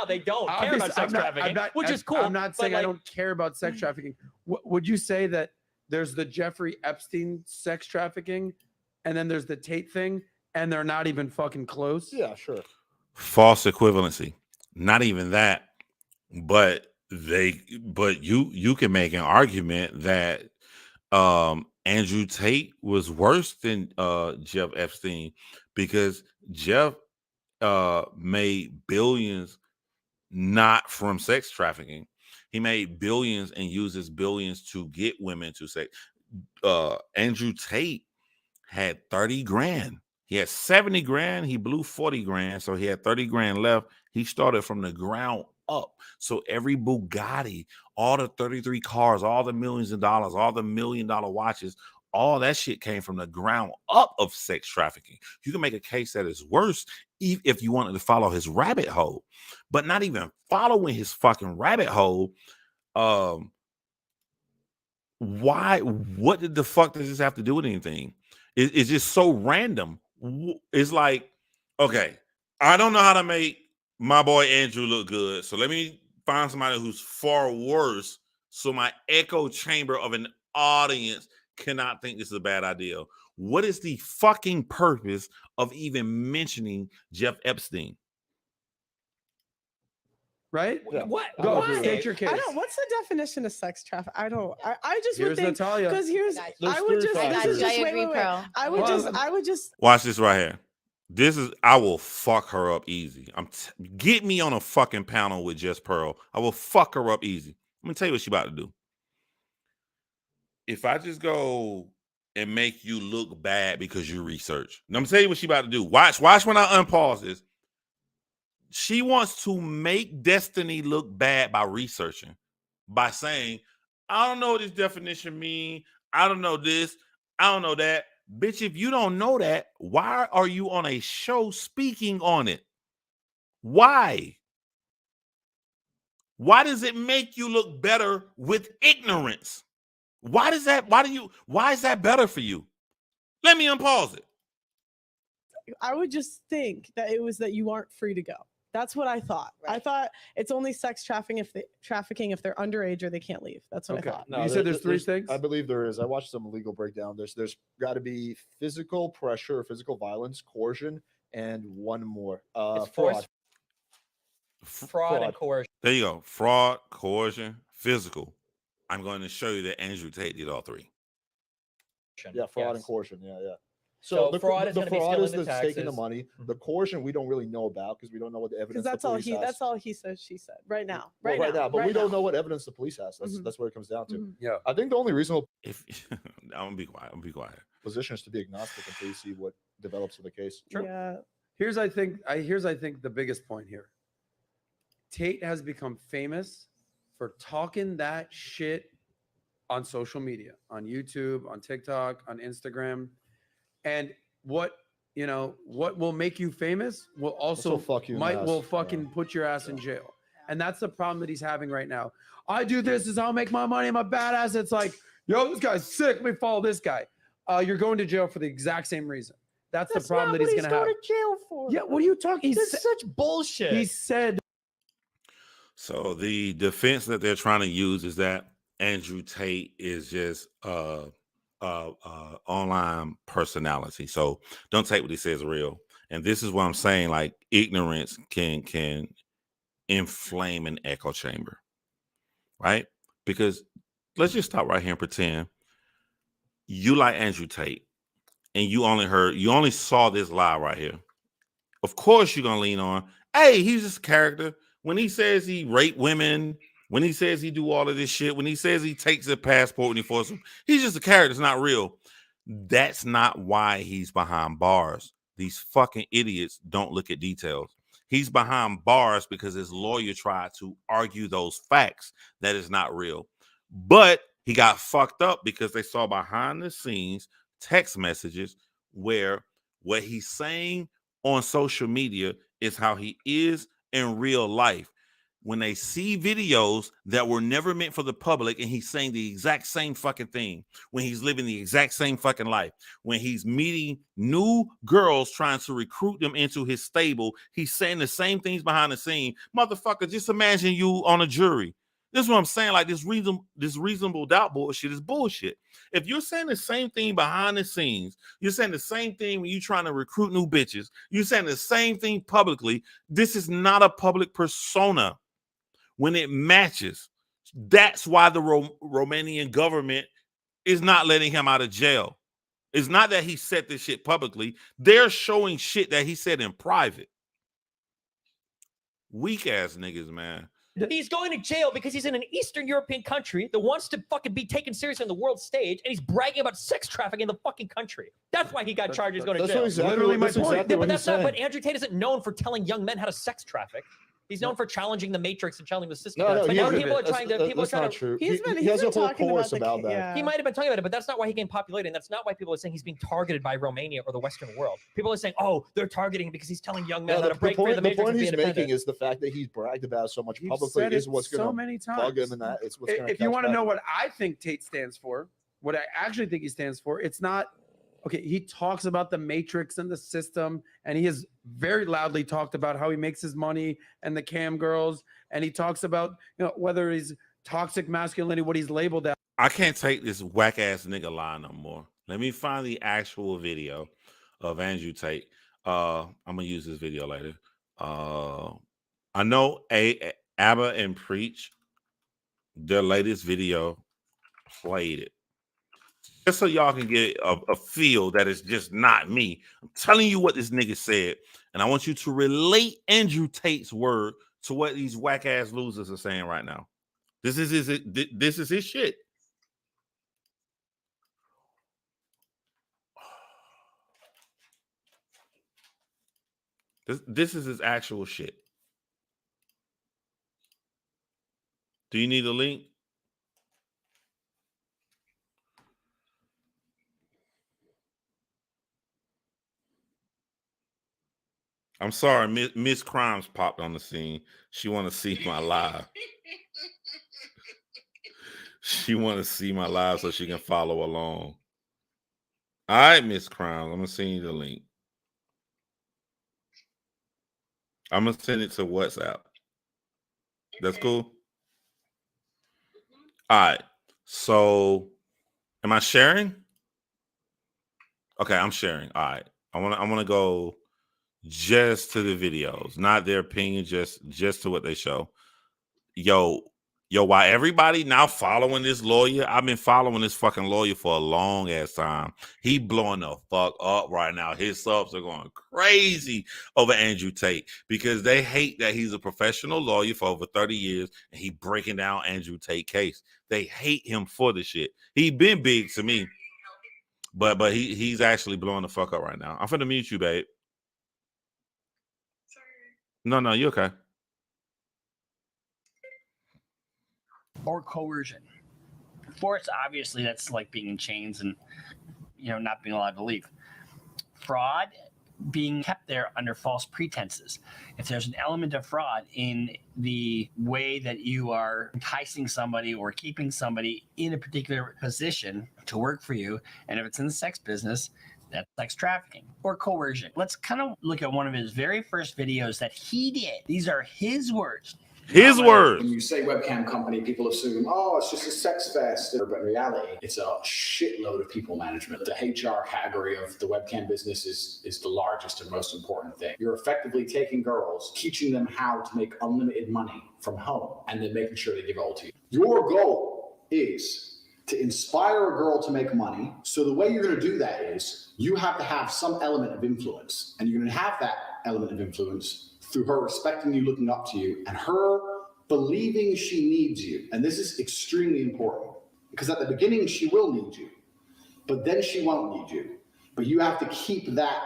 they don't care about sex trafficking, which is cool. I'm not saying I don't care about sex trafficking. Would you say that there's the Jeffrey Epstein sex trafficking, and then there's the Tate thing, and they're not even fucking close? Yeah, sure. False equivalency. Not even that, but you can make an argument that Andrew Tate was worse than Jeff Epstein, because Jeff made billions not from sex trafficking. He made billions and uses billions to get women to sex. Andrew Tate had 30 grand. He had 70 grand. He blew 40 grand. So he had 30 grand left. He started from the ground up. So every Bugatti, all the 33 cars, all the millions of dollars, all the $1 million watches, all that shit came from the ground up of sex trafficking. You can make a case that is worse if you wanted to follow his rabbit hole, but not even following his fucking rabbit hole. Why? What did the fuck does this have to do with anything? It's just so random. It's like, okay, I don't know how to make my boy Andrew look good, so let me find somebody who's far worse, so my echo chamber of an audience cannot think this is a bad idea. What is the fucking purpose of even mentioning Jeff Epstein? Right? Yeah. What? Go state your case. I don't. What's the definition of sex traffic? I don't. I just here's would think Natalia. because here's. I would just. This is just wait. I would just. Watch this right here. This is. I will fuck her up easy. Get me on a fucking panel with Jess Pearl. I will fuck her up easy. Let me tell you what she about to do. If I just go and make you look bad because you research, I'm gonna tell you what she about to do. Watch when I unpause this. She wants to make Destiny look bad by researching, by saying, I don't know what this definition means. I don't know this. I don't know that. Bitch, if you don't know that, why are you on a show speaking on it? Why? Why does it make you look better with ignorance? Why is that better for you? Let me unpause it. I would just think that it was that you aren't free to go. That's what I thought. Right. I thought it's only sex trafficking if they're underage or they can't leave. That's what I thought. No, you said there's three things? I believe there is. I watched some legal breakdown. There's got to be physical pressure, physical violence, coercion, and one more. Fraud and coercion. There you go. Fraud, coercion, physical. I'm going to show you that Andrew Tate did all three. Yeah, fraud and coercion. Yeah. So the fraud is taking the money. Mm-hmm. The coercion we don't really know about because we don't know what the evidence. That's all he says. She said right now. Right now. But we don't know what evidence the police has. That's what it comes down to. Mm-hmm. Yeah, I think the only reasonable. I'm gonna be quiet. Position is to be agnostic until you see what develops in the case. True. Yeah. Here's I think the biggest point here. Tate has become famous for talking that shit on social media, on YouTube, on TikTok, on Instagram. And what will make you famous will also fucking put your ass in jail. And that's the problem that he's having right now. I do this is how I make my money. I'm a badass. It's like, yo, this guy's sick. Let me follow this guy. You're going to jail for the exact same reason. That's the problem that he's going to have. Going to jail for. Yeah, what are you talking? This is such bullshit. He said. So the defense that they're trying to use is that Andrew Tate is just online personality. So don't take what he says real. And this is what I'm saying, like ignorance can inflame an echo chamber, right? Because let's just stop right here and pretend you like Andrew Tate and you only saw this live right here. Of course you're gonna lean on, hey, he's just a character. When he says he raped women, when he says he do all of this shit, when he says he takes their passport and he forces them, he's just a character. It's not real. That's not why he's behind bars. These fucking idiots don't look at details. He's behind bars because his lawyer tried to argue those facts that is not real. But he got fucked up because they saw behind the scenes text messages where what he's saying on social media is how he is in real life. When they see videos that were never meant for the public and he's saying the exact same fucking thing, when he's living the exact same fucking life, when he's meeting new girls trying to recruit them into his stable, he's saying the same things behind the scene. Motherfucker, just imagine you on a jury. This is what I'm saying. Like this reasonable doubt bullshit is bullshit. If you're saying the same thing behind the scenes, you're saying the same thing when you're trying to recruit new bitches, you're saying the same thing publicly, this is not a public persona. When it matches, that's why the Romanian government is not letting him out of jail. It's not that he said this shit publicly. They're showing shit that he said in private. Weak ass niggas, man. He's going to jail because he's in an Eastern European country that wants to fucking be taken seriously on the world stage, and he's bragging about sex trafficking in the fucking country. That's why he got charged. He's going to jail. Literally my point. But that's not. But Andrew Tate isn't known for telling young men how to sex traffic. He's known for challenging the matrix and challenging the system. No, but now people are trying to. That's not true. He has a whole course about that. Yeah. He might have been talking about it, but that's not why he gained popularity, and that's not why people are saying he's being targeted by Romania or the Western world. People are saying, "Oh, they're targeting because he's telling young men how to break free of the matrix and be independent." The point he's making is the fact that he's bragged about so much publicly is what's going to bug him, and that it's what's going to. If you want to know what I think Tate stands for, what I actually think he stands for, it's not. Okay, he talks about the matrix and the system, and he has very loudly talked about how he makes his money and the cam girls, and he talks about whether he's toxic masculinity, what he's labeled as. I can't take this whack ass nigga lie no more. Let me find the actual video of Andrew Tate. I'm gonna use this video later. I know ABBA and Preach, their latest video played it. Just so y'all can get a feel that it's just not me. I'm telling you what this nigga said, and I want you to relate Andrew Tate's word to what these whack ass losers are saying right now. This is his shit. This is his actual shit. Do you need a link? I'm sorry, Miss Crimes popped on the scene. She want to see my live. She want to see my live so she can follow along. All right, Miss Crimes, I'm gonna send you the link. I'm gonna send it to WhatsApp. That's cool. All right. So, am I sharing? Okay, I'm sharing. All right. I want to go just to the videos, not their opinion, just to what they show. Yo, why everybody now following this lawyer? I've been following this fucking lawyer for a long ass time. He blowing the fuck up right now. His subs are going crazy over Andrew Tate because they hate that he's a professional lawyer for over 30 years and he breaking down Andrew Tate case. They hate him for the shit. He been big to me, but he's actually blowing the fuck up right now. I'm finna mute you, babe. No, you're okay. Or coercion. Force, obviously, that's like being in chains and, not being allowed to leave. Fraud, being kept there under false pretenses. If there's an element of fraud in the way that you are enticing somebody or keeping somebody in a particular position to work for you, and if it's in the sex business, that's sex trafficking or coercion. Let's kind of look at one of his very first videos that he did. These are his words. His words. When you say webcam company, people assume, it's just a sex fest. But in reality, it's a shitload of people management. The HR category of the webcam business is the largest and most important thing. You're effectively taking girls, teaching them how to make unlimited money from home, and then making sure they give it all to you. Your goal is to inspire a girl to make money. So the way you're going to do that is you have to have some element of influence, and you're going to have that element of influence through her respecting you, looking up to you, and her believing she needs you. And this is extremely important because at the beginning, she will need you, but then she won't need you. But you have to keep that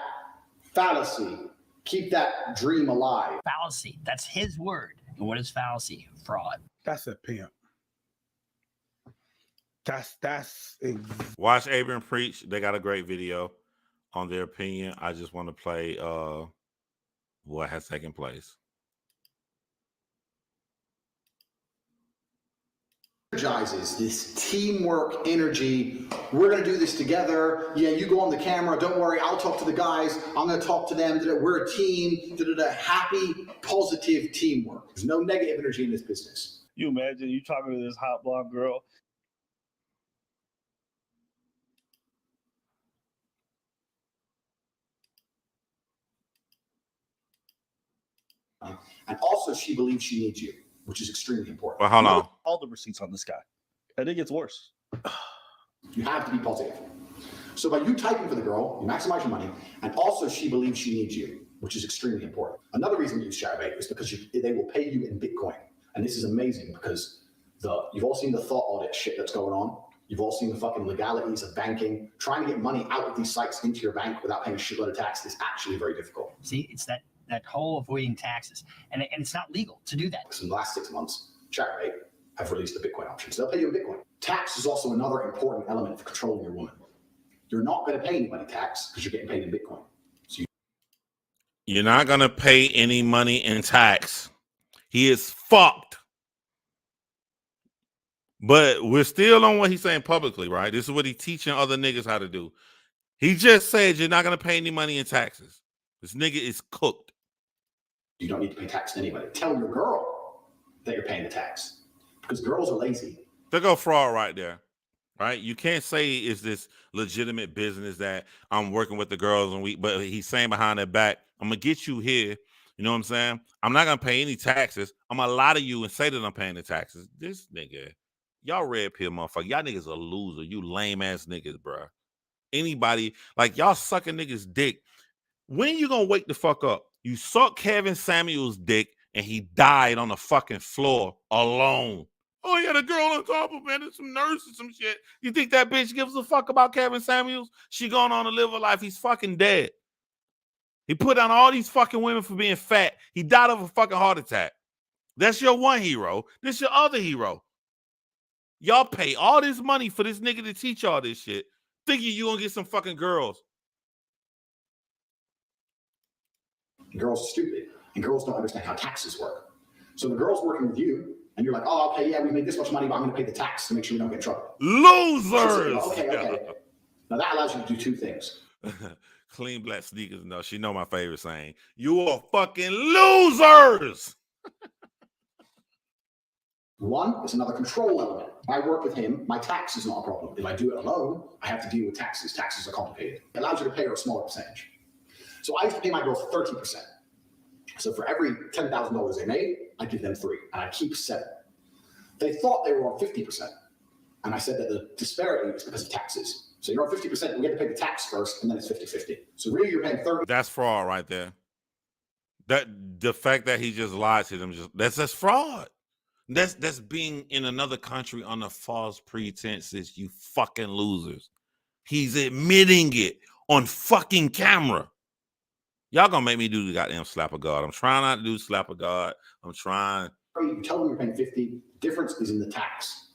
fallacy keep that dream alive. Fallacy. That's his word. And what is fallacy? Fraud. That's a pimp. That's Watch Abram preach. They got a great video on their opinion. I just want to play what has taken place. Energizes this teamwork energy. We're going to do this together. Yeah, you go on the camera. Don't worry. I'll talk to the guys. I'm going to talk to them. We're a team. Happy, positive teamwork. There's no negative energy in this business. You imagine you talking to this hot blonde girl. And also, she believes she needs you, which is extremely important. Well, hold on. All the receipts on this guy. I think it's worse. You have to be positive. So by you typing for the girl, you maximize your money, and also she believes she needs you, which is extremely important. Another reason we use Chatterbait is because they will pay you in Bitcoin. And this is amazing because you've all seen the thought audit shit that's going on. You've all seen the fucking legalities of banking. Trying to get money out of these sites into your bank without paying a shitload of tax is actually very difficult. See, it's that whole avoiding taxes. And it's not legal to do that. So in the last 6 months, Chatterbait have released the Bitcoin option. So they'll pay you in Bitcoin. Tax is also another important element for controlling your woman. You're not going to pay anybody tax because you're getting paid in Bitcoin. So you're not going to pay any money in tax. He is fucked. But we're still on what he's saying publicly, right? This is what he's teaching other niggas how to do. He just said you're not going to pay any money in taxes. This nigga is cooked. You don't need to pay tax to anybody. Tell your girl that you're paying the tax because girls are lazy. There go fraud right there, right? You can't say it's this legitimate business that I'm working with the girls but he's saying behind their back, I'm going to get you here. You know what I'm saying? I'm not going to pay any taxes. I'm going to lie to you and say that I'm paying the taxes. This nigga, y'all red pill motherfucker. Y'all niggas a loser. You lame ass niggas, bro. Anybody, like y'all sucking niggas dick. When you going to wake the fuck up? You suck Kevin Samuels' dick and he died on the fucking floor alone. Oh, he had a girl on top of him and some nurses, some shit. You think that bitch gives a fuck about Kevin Samuels? She going on to live her life. He's fucking dead. He put down all these fucking women for being fat. He died of a fucking heart attack. That's your one hero. This your other hero. Y'all pay all this money for this nigga to teach y'all this shit, thinking you gonna get some fucking girls. Girls are stupid, and girls don't understand how taxes work. So the girl's working with you, and you're like, oh, okay, yeah, we made this much money, but I'm going to pay the tax to make sure we don't get in trouble. Losers! Okay. Now that allows you to do two things. Clean black sneakers. No, she know my favorite saying. You are fucking losers! One, it's another control element. If I work with him, my tax is not a problem. If I do it alone, I have to deal with taxes. Taxes are complicated. It allows you to pay her a smaller percentage. So I used to pay my girls 30%. So for every $10,000 they made, I give them 3, and I keep 7. They thought they were on 50%. And I said that the disparity is because of taxes. So you're on 50%, we get to pay the tax first, and then it's 50-50. So really you're paying 30. That's fraud right there. That the fact that he just lied to them, that's fraud. That's being in another country under false pretenses, you fucking losers. He's admitting it on fucking camera. Y'all gonna make me do the goddamn slap of God. I'm trying not to do slap of God. I'm trying. You tell them you're paying 50. Difference is in the tax.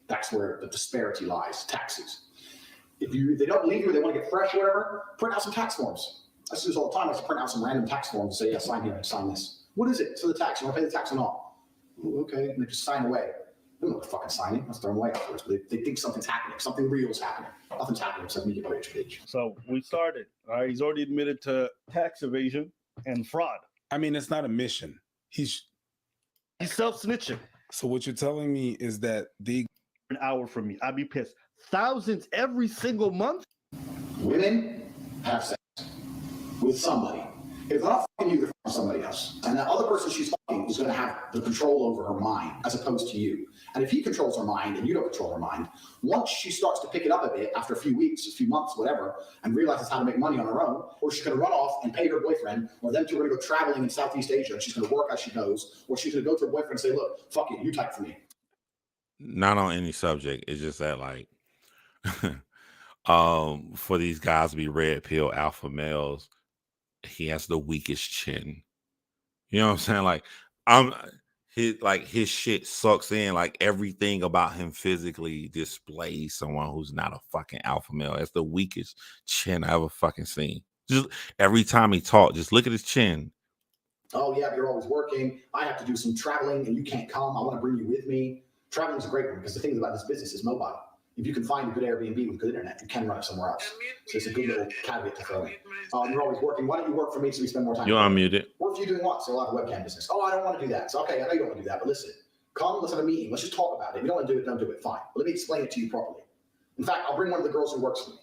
That's where the disparity lies, taxes. If they don't believe you, they want to get fresh or whatever, print out some tax forms. I see this all the time. I just print out some random tax forms and say, yeah, sign here and sign this. What is it? So the tax, you want to pay the tax or not? Ooh, okay, and they just sign away. They don't know what fucking signing. Let's throw them away afterwards. But they think something's happening. Something real is happening. Nothing's happening except media page. So we started. All right, he's already admitted to tax evasion and fraud. I mean, it's not a mission. He's self-snitching. So what you're telling me is that an hour from me, I'd be pissed. Thousands every single month. Women have sex with somebody. If they're not fucking you, they're fucking somebody else. And that other person she's fucking is going to have the control over her mind as opposed to you. And if he controls her mind and you don't control her mind, once she starts to pick it up a bit after a few weeks, a few months, whatever, and realizes how to make money on her own, or she's going to run off and pay her boyfriend, or them two are going to go traveling in Southeast Asia and she's going to work as she knows, or she's going to go to her boyfriend and say, look, fuck it, you type for me. Not on any subject. It's just that like for these guys to be red pill alpha males, he has the weakest chin. You know what I'm saying? His shit sucks in. Like everything about him physically displays someone who's not a fucking alpha male. That's the weakest chin I ever fucking seen. Just every time he talks, just look at his chin. Oh yeah, you're always working. I have to do some traveling and you can't come. I want to bring you with me. Traveling is a great one because the thing about this business is mobile. If you can find a good Airbnb with good internet, you can run it somewhere else. So it's a good little caveat to throw in. You're always working. Why don't you work for me so we spend more time? You're unmuted. What if you're doing what? So a lot of webcam business. Oh, I don't want to do that. So okay, I know you don't want to do that, but listen, come, let's have a meeting. Let's just talk about it. If you don't want to do it, don't do it. Fine. But let me explain it to you properly. In fact, I'll bring one of the girls who works for me.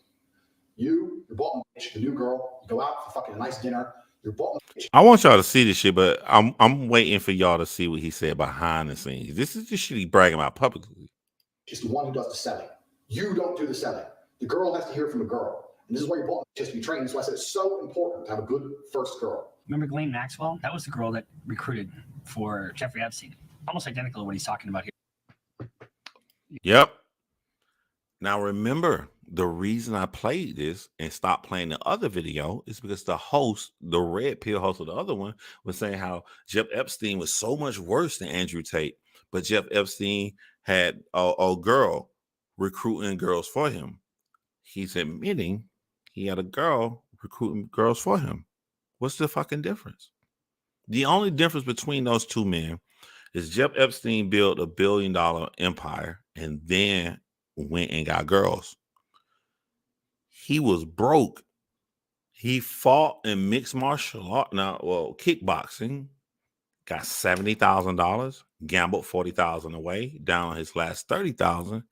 Your bottom bitch, the new girl, you go out for fucking a nice dinner. Your bottom bitch. I want y'all to see this shit, but I'm waiting for y'all to see what he said behind the scenes. This is just shit he bragging about publicly. She's the one who does the selling. You don't do the selling. The girl has to hear from a girl. And this is why your bottom bitch has to be trained. That's why I said it's so important to have a good first girl. Remember Ghislaine Maxwell? That was the girl that recruited for Jeffrey Epstein. Almost identical to what he's talking about here. Yep. Now remember, the reason I played this and stopped playing the other video is because the host, the red pill host of the other one, was saying how Jeff Epstein was so much worse than Andrew Tate, but Jeff Epstein had a girl recruiting girls for him. He's admitting he had a girl recruiting girls for him. What's the fucking difference? The only difference between those two men is Jeff Epstein built $1 billion empire and then went and got girls. He was broke. He fought in mixed martial art, kickboxing, got $70,000, gambled $40,000 away, down on his last $30,000,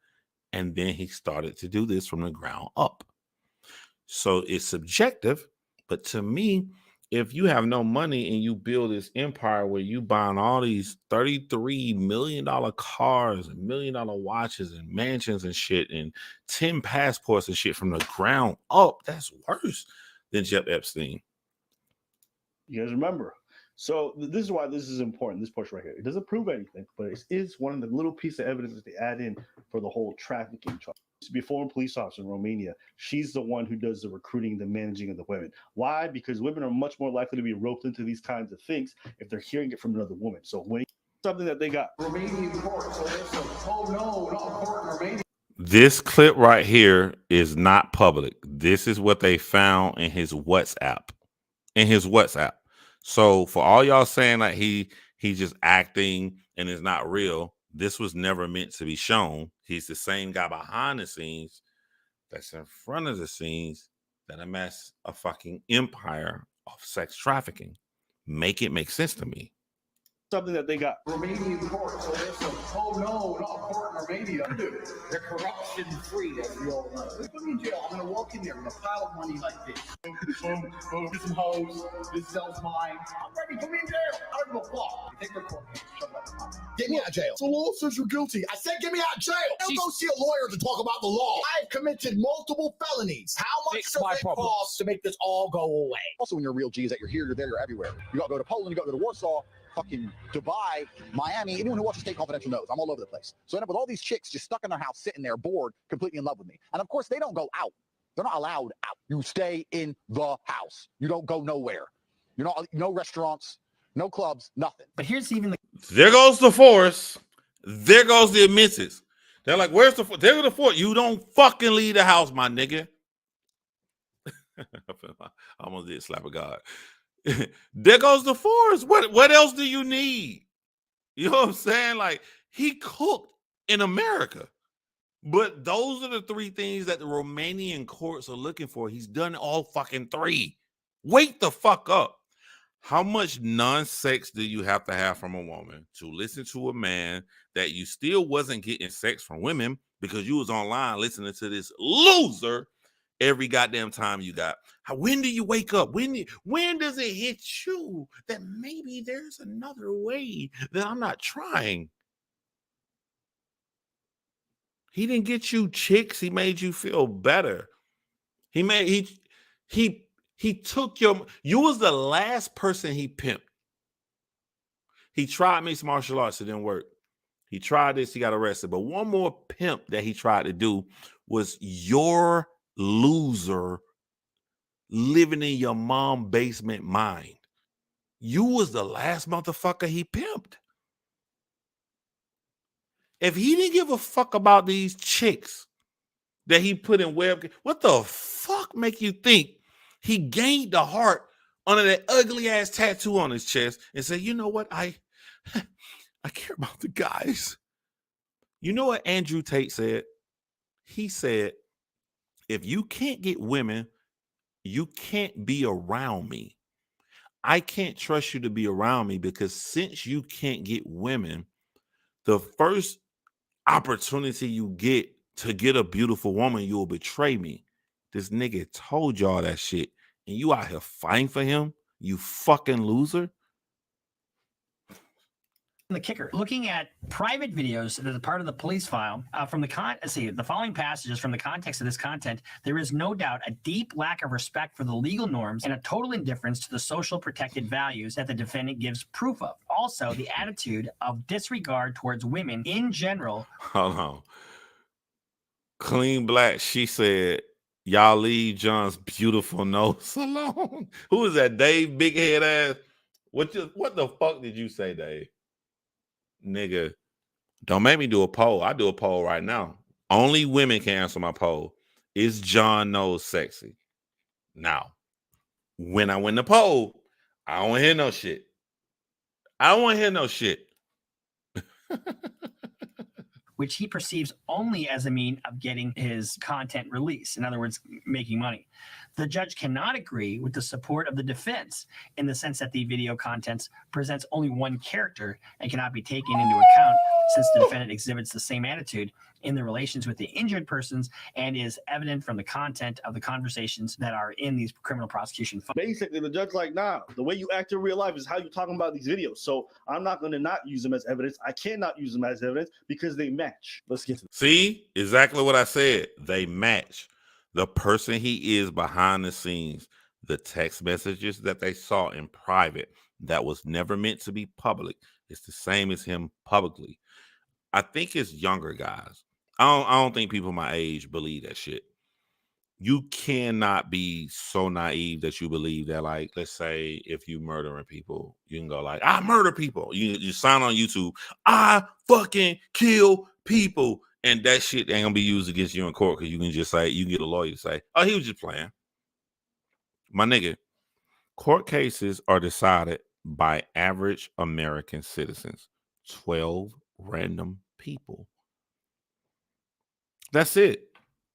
and then he started to do this from the ground up. So it's subjective, but to me, if you have no money and you build this empire where you buying all these $33 million cars and $1 million watches and mansions and shit and 10 passports and shit from the ground up, that's worse than Jeff Epstein. You guys remember? So this is why this is important, this portion right here. It doesn't prove anything, but it is one of the little pieces of evidence that they add in for the whole trafficking charge. To be a former police officer in Romania, she's the one who does the recruiting, the managing of the women. Why? Because women are much more likely to be roped into these kinds of things if they're hearing it from another woman. So when something that they got. Romanian court. So oh no, not court in Romania. This clip right here is not public. This is what they found in his WhatsApp. So for all y'all saying like he's just acting and it's not real, this was never meant to be shown. He's the same guy behind the scenes that's in front of the scenes that amassed a fucking empire of sex trafficking. Make it make sense to me. Something that they got. Romanian court. So oh no, not court in Romania. They're corruption free, as we all know. They put me in jail. I'm gonna walk in there with a pile of money like this. Get some hoes. This sells mine. I'm ready. Put me in jail. I don't give a fuck. Take the court case. Shut up. Get me out of jail. The law says you're guilty. I said get me out of jail. Don't go see a lawyer to talk about the law. I've committed multiple felonies. How much does it cost to make this all go away? Also, when you're a real G, is that you're here, you're there, you're everywhere. You got to go to Poland, you got to go to Warsaw, fucking Dubai, Miami. Anyone who watches Tate Confidential knows I'm all over the place. So I end up with all these chicks just stuck in their house, sitting there, bored, completely in love with me. And of course, they don't go out. They're not allowed out. You stay in the house. You don't go nowhere. You're not, no restaurants, no clubs, nothing. But here's even the. There goes the force. There goes the admittance. They're like, where's the force? There's the force. You don't fucking leave the house, my nigga. I almost did slap a god. There goes the force. What else do you need? You know what I'm saying? Like, he cooked in America. But those are the three things that the Romanian courts are looking for. He's done all fucking three. Wake the fuck up. How much non-sex do you have to have from a woman to listen to a man that you still wasn't getting sex from women because you was online listening to this loser every goddamn time you got? When do you wake up? When does it hit you that maybe there's another way that I'm not trying? He didn't get you chicks. He made you feel better. He took you was the last person he pimped. He tried mixed martial arts. It didn't work. He tried this. He got arrested. But one more pimp that he tried to do was your loser living in your mom basement mind. You was the last motherfucker he pimped. If he didn't give a fuck about these chicks that he put in webcam, what the fuck make you think he gained the heart under that ugly ass tattoo on his chest and said, you know what, I care about the guys. You know what Andrew Tate said? He said, if you can't get women, you can't be around me. I can't trust you to be around me because since you can't get women, the first opportunity you get to get a beautiful woman, you'll betray me. This nigga told y'all that shit, and you out here fighting for him, you fucking loser. The kicker, looking at private videos that are part of the police file from the following passages from the context of this content, there is no doubt a deep lack of respect for the legal norms and a total indifference to the social protected values that the defendant gives proof of. Also, the attitude of disregard towards women in general. Hold on. Clean Black, she said, y'all leave John's beautiful nose alone. Who is that, Dave? Big head ass. What the fuck did you say, Dave? Nigga, don't make me do a poll. I do a poll right now. Only women can answer my poll. Is John nose sexy? Now, when I win the poll, I don't want to hear no shit. I don't want to hear no shit. Which he perceives only as a mean of getting his content released. In other words, making money. The judge cannot agree with the support of the defense in the sense that the video content presents only one character and cannot be taken into account since the defendant exhibits the same attitude in the relations with the injured persons and is evident from the content of the conversations that are in these criminal prosecution files. Basically, the judge like, nah, the way you act in real life is how you're talking about these videos. So I'm not going to not use them as evidence. I cannot use them as evidence because they match. Let's get to this. See, exactly what I said. They match. The person he is behind the scenes, the text messages that they saw in private that was never meant to be public. It's the same as him publicly. I think it's younger guys. I don't think people my age believe that shit. You cannot be so naive that you believe that, like, let's say if you murdering people, you can go like, I murder people. You sign on YouTube, I fucking kill people. And that shit ain't gonna be used against you in court because you can just say, you can get a lawyer to say, oh, he was just playing. My nigga, court cases are decided by average American citizens. 12 random people. That's it.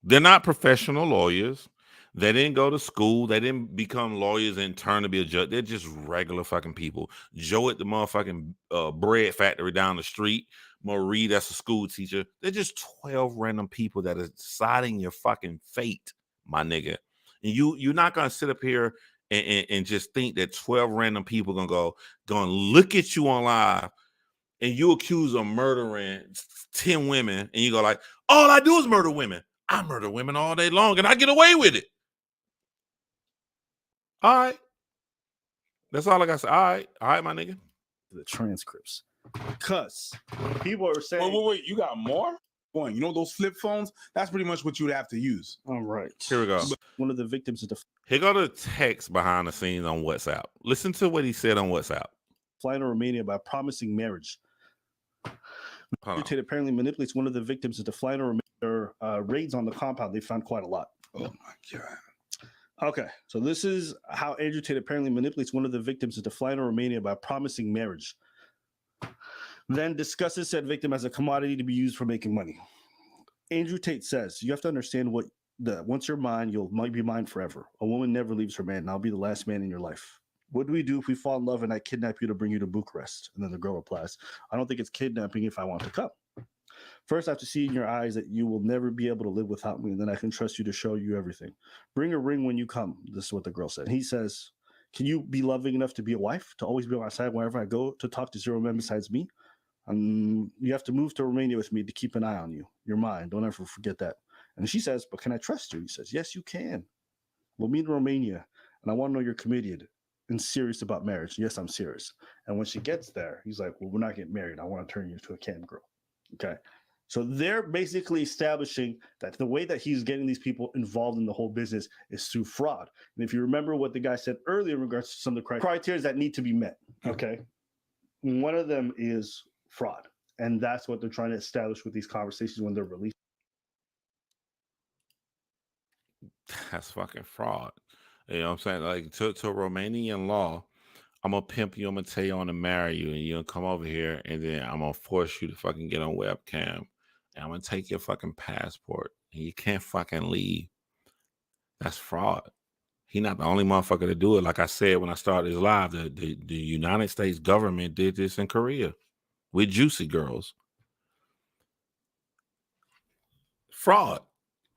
They're not professional lawyers. They didn't go to school. They didn't become lawyers and turn to be a judge. They're just regular fucking people. Joe at the motherfucking bread factory down the street. Marie, that's a school teacher. They're just 12 random people that are deciding your fucking fate, my nigga. And you're not going to sit up here and just think that 12 random people gonna look at you on live and you accuse of murdering 10 women and you go like, all I do is murder women. I murder women all day long and I get away with it. All right. That's all I got to say. All right, my nigga. The transcripts. Because people are saying, wait, you got more? Boy, you know those flip phones? That's pretty much what you'd have to use. All right. Here we go. One of the victims of the Here go the text behind the scenes on WhatsApp. Listen to what he said on WhatsApp. Flying to Romania by promising marriage. Tate apparently manipulates one of the victims into flying to Romania. Raids on the compound. They found quite a lot. Oh my God. Okay, so this is how Andrew Tate apparently manipulates one of the victims into flying to Romania by promising marriage. Then discusses said victim as a commodity to be used for making money. Andrew Tate says, you have to understand once you're mine, you might be mine forever. A woman never leaves her man, and I'll be the last man in your life. What do we do if we fall in love and I kidnap you to bring you to Bucharest? And then the girl replies, I don't think it's kidnapping if I want to come. First, I have to see in your eyes that you will never be able to live without me, and then I can trust you to show you everything. Bring a ring when you come. This is what the girl said. He says, can you be loving enough to be a wife, to always be on my side wherever I go, to talk to zero men besides me? You have to move to Romania with me to keep an eye on you. You're mine. Don't ever forget that. And she says, but can I trust you? He says, yes, you can. We'll meet in Romania, and I want to know you're committed and serious about marriage. Yes, I'm serious. And when she gets there, he's like, well, we're not getting married. I want to turn you into a cam girl. Okay. So they're basically establishing that the way that he's getting these people involved in the whole business is through fraud. And if you remember what the guy said earlier in regards to some of the criteria that need to be met, okay, one of them is fraud. And that's what they're trying to establish with these conversations when they're released. That's fucking fraud. You know what I'm saying? Like to Romanian law, I'm gonna pimp you, I'm gonna tell you I want to marry you, and you're gonna come over here, and then I'm gonna force you to fucking get on webcam, and I'm gonna take your fucking passport, and you can't fucking leave. That's fraud. He not the only motherfucker to do it. Like I said when I started this live, the United States government did this in Korea with Juicy Girls. Fraud.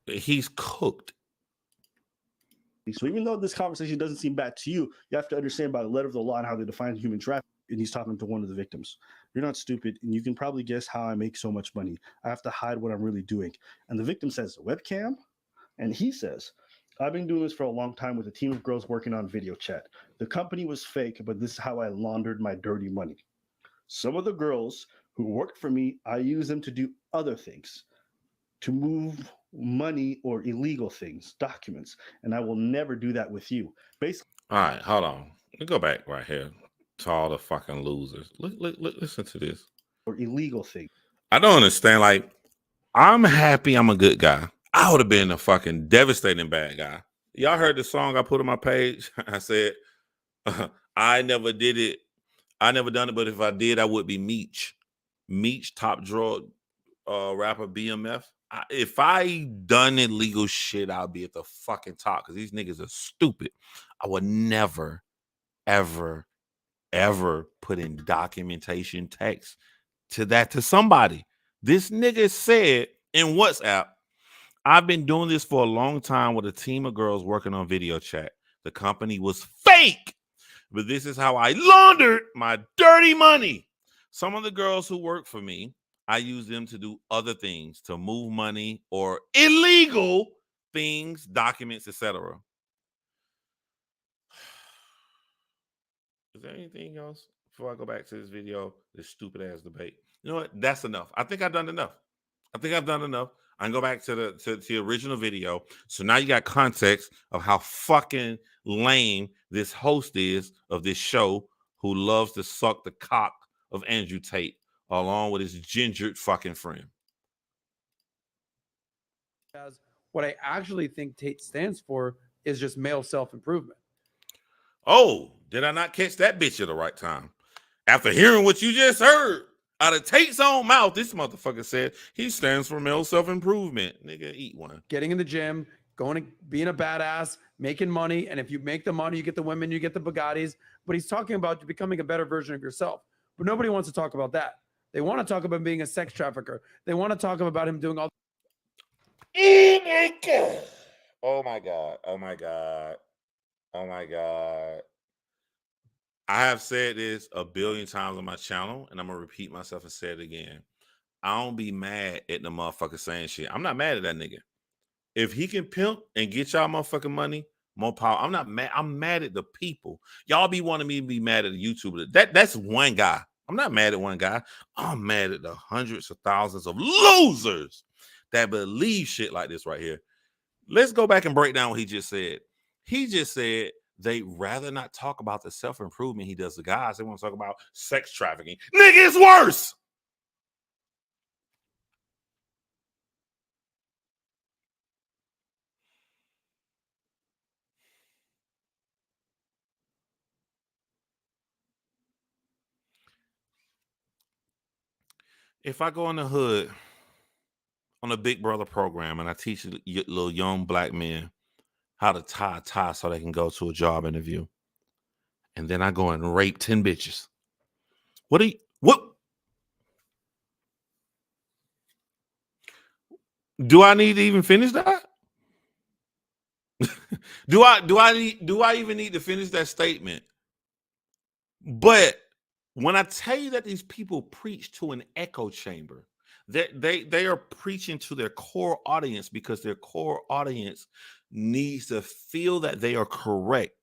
He's cooked. So even though this conversation doesn't seem bad to you, you have to understand by the letter of the law and how they define human trafficking. And he's talking to one of the victims. You're not stupid, and you can probably guess how I make so much money. I have to hide what I'm really doing. And the victim says, webcam? And he says, I've been doing this for a long time with a team of girls working on video chat. The company was fake, but this is how I laundered my dirty money. Some of the girls who worked for me, I use them to do other things, to move money or illegal things, documents, and I will never do that with you. Basically, all right, hold on. Let me go back right here to all the fucking losers. Listen to this. Or illegal things. I don't understand. Like, I'm happy I'm a good guy. I would have been a fucking devastating bad guy. Y'all heard the song I put on my page? I said, I never did it. I never done it, but if I did, I would be Meech. Meech, top drawer rapper BMF. If I done illegal shit, I'll be at the fucking top because these niggas are stupid. I would never, ever, ever put in documentation text to somebody. This nigga said in WhatsApp, I've been doing this for a long time with a team of girls working on video chat. The company was fake, but this is how I laundered my dirty money. Some of the girls who work for me, I use them to do other things, to move money or illegal things, documents, etc. Is there anything else before I go back to this video, this stupid ass debate? You know what? That's enough. I think I've done enough. I can go back to the original video. So now you got context of how fucking lame this host is of this show who loves to suck the cock of Andrew Tate along with his gingered fucking friend. What I actually think Tate stands for is just male self-improvement. Oh, did I not catch that bitch at the right time? After hearing what you just heard out of Tate's own mouth, this motherfucker said he stands for male self-improvement. Nigga, eat one. Getting in the gym, being a badass, making money, and if you make the money, you get the women, you get the Bugattis. But he's talking about becoming a better version of yourself. But nobody wants to talk about that. They want to talk about being a sex trafficker. They want to talk about him doing all. Oh my God. Oh my God. Oh my God. I have said this a billion times on my channel, and I'm going to repeat myself and say it again. I don't be mad at the motherfucker saying shit. I'm not mad at that nigga. If he can pimp and get y'all motherfucking money, more power. I'm not mad. I'm mad at the people. Y'all be wanting me to be mad at the YouTuber. That's one guy. I'm not mad at one guy. I'm mad at the hundreds of thousands of losers that believe shit like this right here. Let's go back and break down what he just said. He just said they'd rather not talk about the self-improvement he does to guys. They want to talk about sex trafficking. Nigga, it's worse. If I go in the hood on a Big Brother program and I teach little young black men how to tie a tie so they can go to a job interview, and then I go and rape 10 bitches, what do I need to even finish that? do I even need to finish that statement? But when I tell you that these people preach to an echo chamber, they are preaching to their core audience because their core audience needs to feel that they are correct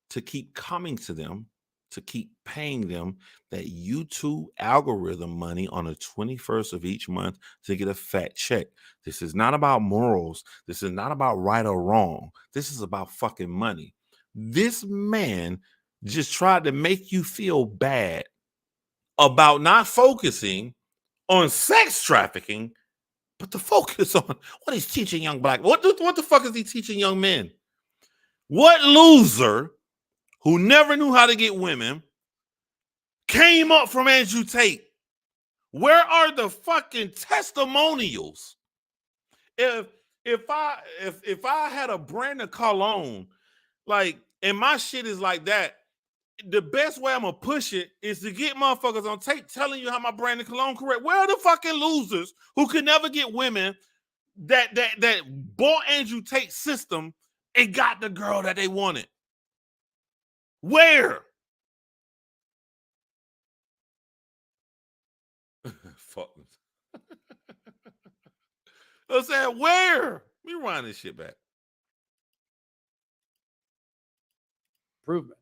to keep coming to them to keep paying them that YouTube algorithm money on the 21st of each month to get a fat check. This is not about morals. This is not about right or wrong. This is about fucking money. This man just tried to make you feel bad about not focusing on sex trafficking, but to focus on what he's teaching young black. What the fuck is he teaching young men? What loser who never knew how to get women came up from Andrew Tate? Where are the fucking testimonials? If I had a brand of cologne, like, and my shit is like that, the best way I'm gonna push it is to get motherfuckers on tape telling you how my brand of cologne correct. Where are the fucking losers who could never get women that bought Andrew Tate's system and got the girl that they wanted? Where? Fuck. I'm saying, where? Let me rewind this shit back. Improvement.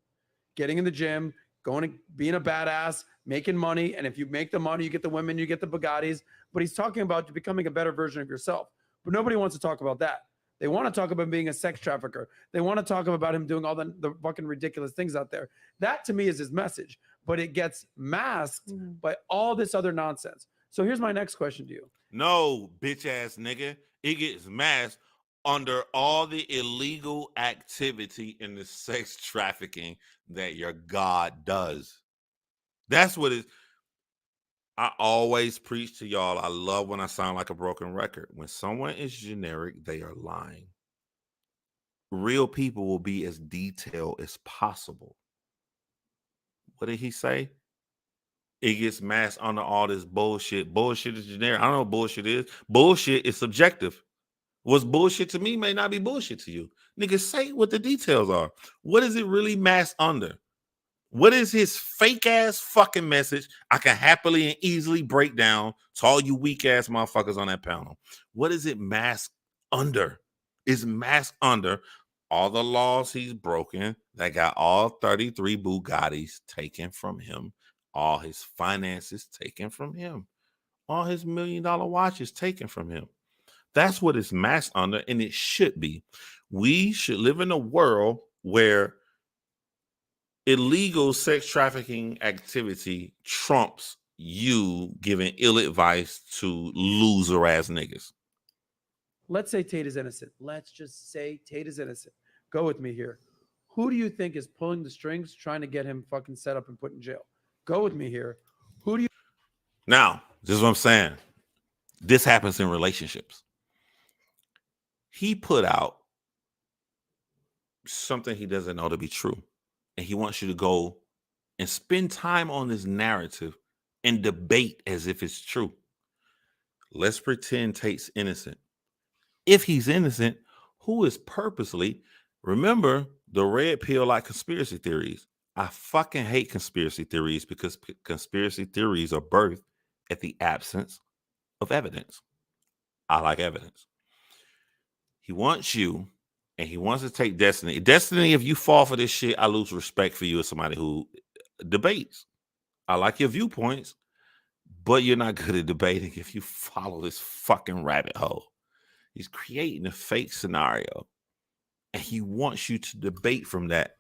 Getting in the gym, going to being a badass, making money. And if you make the money, you get the women, you get the Bugattis. But he's talking about becoming a better version of yourself. But nobody wants to talk about that. They want to talk about being a sex trafficker. They want to talk about him doing all the fucking ridiculous things out there. That to me is his message. But it gets masked by all this other nonsense. So here's my next question to you. No, bitch ass nigga. It gets masked under all the illegal activity in the sex trafficking that your God does. That's what it is. I always preach to y'all. I love when I sound like a broken record. When someone is generic, they are lying. Real people will be as detailed as possible. What did he say? It gets masked under all this bullshit. Bullshit is generic. I don't know what bullshit is. Bullshit is subjective. What's bullshit to me may not be bullshit to you. Nigga, say what the details are. What is it really masked under? What is his fake ass fucking message? I can happily and easily break down to all you weak ass motherfuckers on that panel. What is it masked under? It's masked under all the laws he's broken that got all 33 Bugattis taken from him, all his finances taken from him, all his $1 million watches taken from him. That's what it's masked under, and it should be. We should live in a world where illegal sex trafficking activity trumps you giving ill advice to loser ass niggas. Let's say Tate is innocent. Let's just say Tate is innocent. Go with me here. Who do you think is pulling the strings, trying to get him fucking set up and put in jail? Go with me here. Who do you? Now, this is what I'm saying. This happens in relationships. He put out something he doesn't know to be true. And he wants you to go and spend time on this narrative and debate as if it's true. Let's pretend Tate's innocent. If he's innocent, who is purposely, remember the red pill like conspiracy theories. I fucking hate conspiracy theories because conspiracy theories are birthed at the absence of evidence. I like evidence. He wants you, and he wants to take Destiny. Destiny, if you fall for this shit, I lose respect for you as somebody who debates. I like your viewpoints, but you're not good at debating if you follow this fucking rabbit hole. He's creating a fake scenario, and he wants you to debate from that.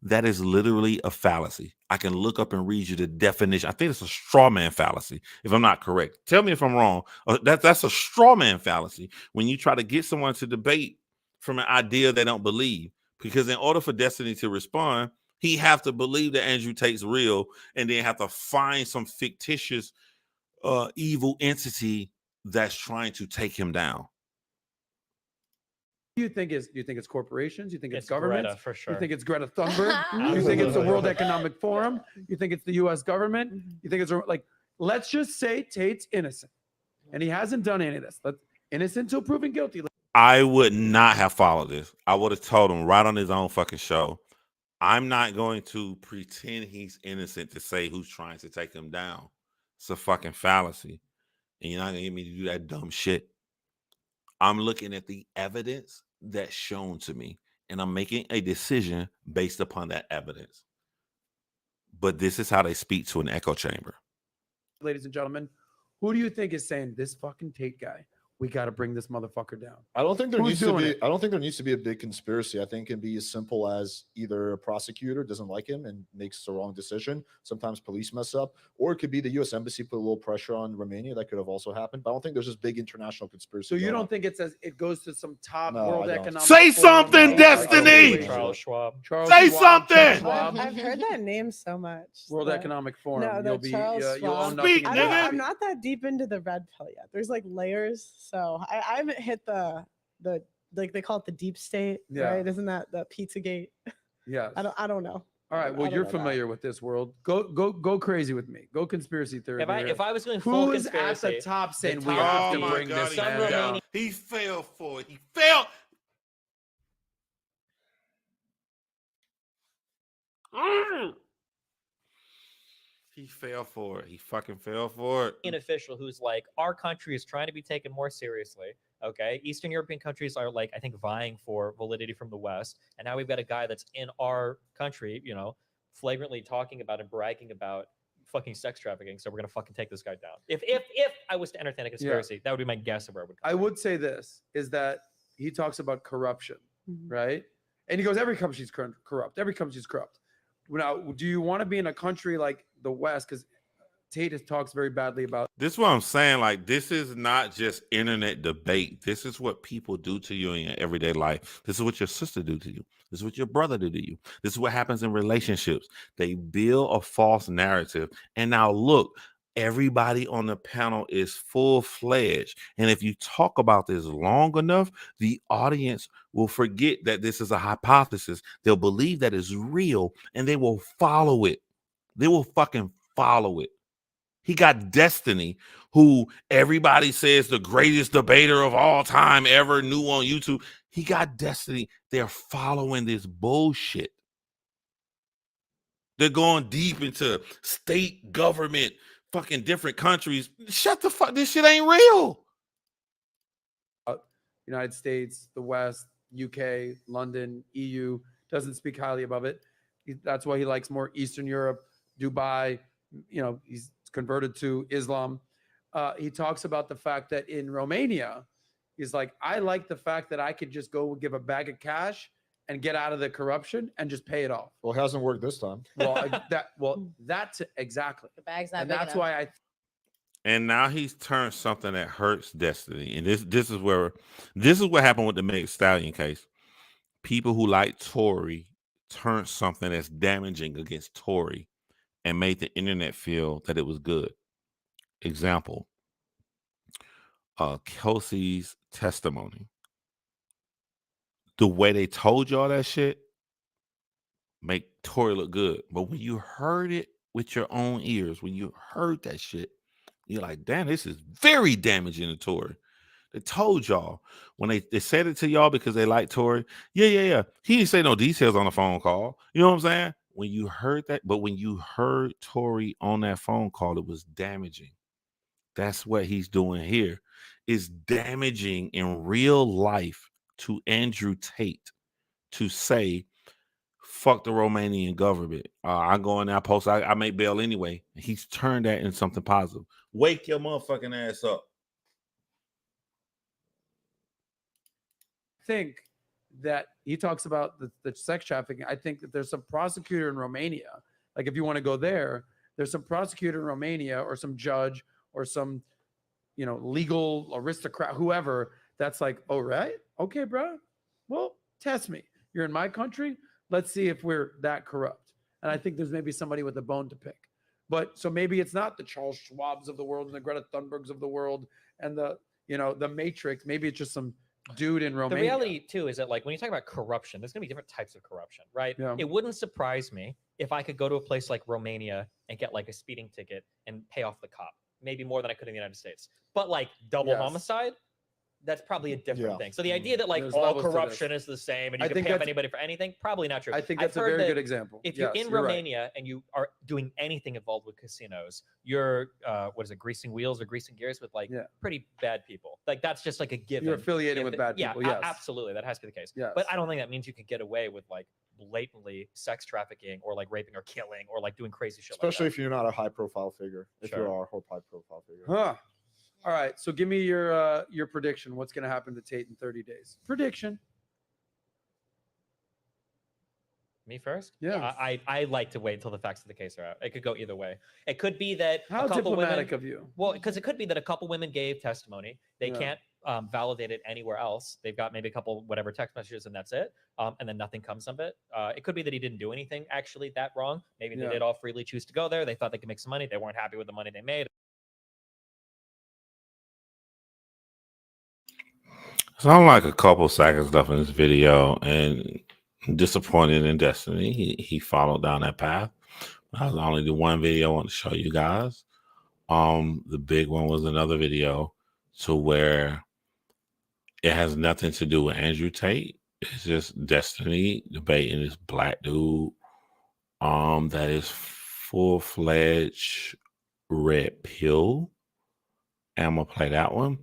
That is literally a fallacy. I can look up and read you the definition. I think it's a straw man fallacy, if I'm not correct. Tell me if I'm wrong. That's a straw man fallacy when you try to get someone to debate from an idea they don't believe. Because in order for Destiny to respond, he have to believe that Andrew Tate's real and then have to find some fictitious evil entity that's trying to take him down. Do you think it's corporations? You think it's government? Greta, for sure. You think it's Greta Thunberg? You think it's the World Economic Forum? You think it's the U.S. government? You think it's like, let's just say Tate's innocent, and he hasn't done any of this. Innocent till proven guilty. I would not have followed this. I would have told him right on his own fucking show. I'm not going to pretend he's innocent to say who's trying to take him down. It's a fucking fallacy, and you're not gonna get me to do that dumb shit. I'm looking at the evidence that's shown to me, and I'm making a decision based upon that evidence. but this is how they speak to an echo chamber. Ladies and gentlemen, who do you think is saying this fucking Tate guy? We got to bring this motherfucker down. I don't think there Who's needs to doing be. it? I don't think there needs to be a big conspiracy. I think it can be as simple as either a prosecutor doesn't like him and makes the wrong decision. Sometimes police mess up, or it could be the U.S. Embassy put a little pressure on Romania. That could have also happened. But I don't think there's this big international conspiracy. So you going don't on. think it says it goes to some top No, World I don't. Economic Say Forum something, level Destiny! situation? Charles Schwab. Charles Say Schwab, something! Charles Schwab, I've heard that name so much. World that- Economic Forum. No, You'll the be Charles you'll own Schwab. nothing. Speak, in nigga. that. I'm not that deep into the red pill yet. There's like layers, so I haven't hit the like they call it the deep state, Yeah. right? Isn't that Pizzagate? Yes. I don't know. All right. Well, you're familiar with this world. Go crazy with me. Go conspiracy theory. If I was going full Who's at conspiracy, the top saying the we top- have Oh to my bring God, this he man fell. down? He fell for it. He fell. He fell for it. He fucking fell for it. An official who's like, our country is trying to be taken more seriously. Okay, Eastern European countries are like, I think, vying for validity from the West, and now we've got a guy that's in our country, you know, flagrantly talking about and bragging about fucking sex trafficking. So we're gonna fucking take this guy down. If I was to entertain a conspiracy, that would be my guess of where it would come I from. would say this is that he talks about corruption, Mhm. right? And he goes, every country's corrupt. Every country's corrupt. Now, do you want to be in a country like the West? Because Tate talks very badly about. This is what I'm saying. Like, this is not just internet debate. This is what people do to you in your everyday life. This is what your sister do to you. This is what your brother do to you. This is what happens in relationships. They build a false narrative. And now look, everybody on the panel is full-fledged. And if you talk about this long enough, the audience will forget that this is a hypothesis. They'll believe that it's real and they will follow it. They will fucking follow it. He got Destiny, who everybody says the greatest debater of all time ever, new on YouTube. He got Destiny. They're following this bullshit. They're going deep into state government, fucking different countries. Shut the fuck. This shit ain't real. United States, the West, UK, London, EU, doesn't speak highly above it. That's why he likes more Eastern Europe, Dubai. You know, he's converted to Islam. He talks about the fact that in Romania, he's like, I like the fact that I could just go give a bag of cash and get out of the corruption and just pay it off. Well, it hasn't worked this time. What that's exactly. The bag's not And big that's enough. why And now he's turned something that hurts Destiny. And this is what happened with the Meg Stallion case. People who like Tory turned something that's damaging against Tory and made the internet feel that it was good. Example, Kelsey's testimony. The way they told y'all that shit make Tory look good. But when you heard it with your own ears, when you heard that shit, you're like, damn, this is very damaging to Tory. They told y'all when they said it to y'all because they like Tory. Yeah. He didn't say no details on the phone call. You know what I'm saying? When you heard that, but when you heard Tory on that phone call, it was damaging. That's what he's doing here. Is damaging in real life to Andrew Tate to say, fuck the Romanian government. I go in there, post, I make bail anyway. He's turned that into something positive. Wake your motherfucking ass up. think that he talks about the sex trafficking. I think that there's some prosecutor in Romania. Like if you want to go there, there's some prosecutor in Romania or some judge or some, you know, legal aristocrat, whoever that's like, oh, right. Okay, bro. Well, test me. You're in my country. Let's see if we're that corrupt. And I think there's maybe somebody with a bone to pick. But so maybe it's not the Charles Schwabs of the world and the Greta Thunbergs of the world and the, you know, the Matrix. Maybe it's just some dude in Romania. The reality too is that like when you talk about corruption, there's gonna be different types of corruption, right? Yeah. It wouldn't surprise me if I could go to a place like Romania and get like a speeding ticket and pay off the cop, maybe more than I could in the United States. But like double Yes. homicide, that's probably a different thing. So the idea that like There's all levels to corruption is the same and you can pay off anybody for anything, probably not true. I think that's I've a heard very that good example. If you're Yes, in you're right. Romania and you are doing anything involved with casinos, you're what is it, greasing wheels or greasing gears with like pretty bad people. Like that's just like a given. You're affiliated with bad people. Yes, absolutely, that has to be the case. Yes. But I don't think that means you can get away with like blatantly sex trafficking or like raping or killing or like doing crazy shit. Especially like if you're not a high profile figure. If you are a high profile figure. Huh. All right. So give me your prediction. What's going to happen to Tate in 30 days? Prediction. Me first? Yeah. I like to wait until the facts of the case are out. It could go either way. It could be that How a couple diplomatic women, of you. Well, because it could be that a couple women gave testimony. They can't validate it anywhere else. They've got maybe a couple whatever text messages and that's it. And then nothing comes of it. It could be that he didn't do anything actually that wrong. Maybe they did all freely choose to go there. They thought they could make some money. They weren't happy with the money they made. So I'm like a couple seconds left in this video and disappointed in Destiny. He followed down that path. That was only the one video I want to show you guys. The big one was another video to where it has nothing to do with Andrew Tate. It's just Destiny debating this black dude that is full-fledged red pill. And I'm gonna play that one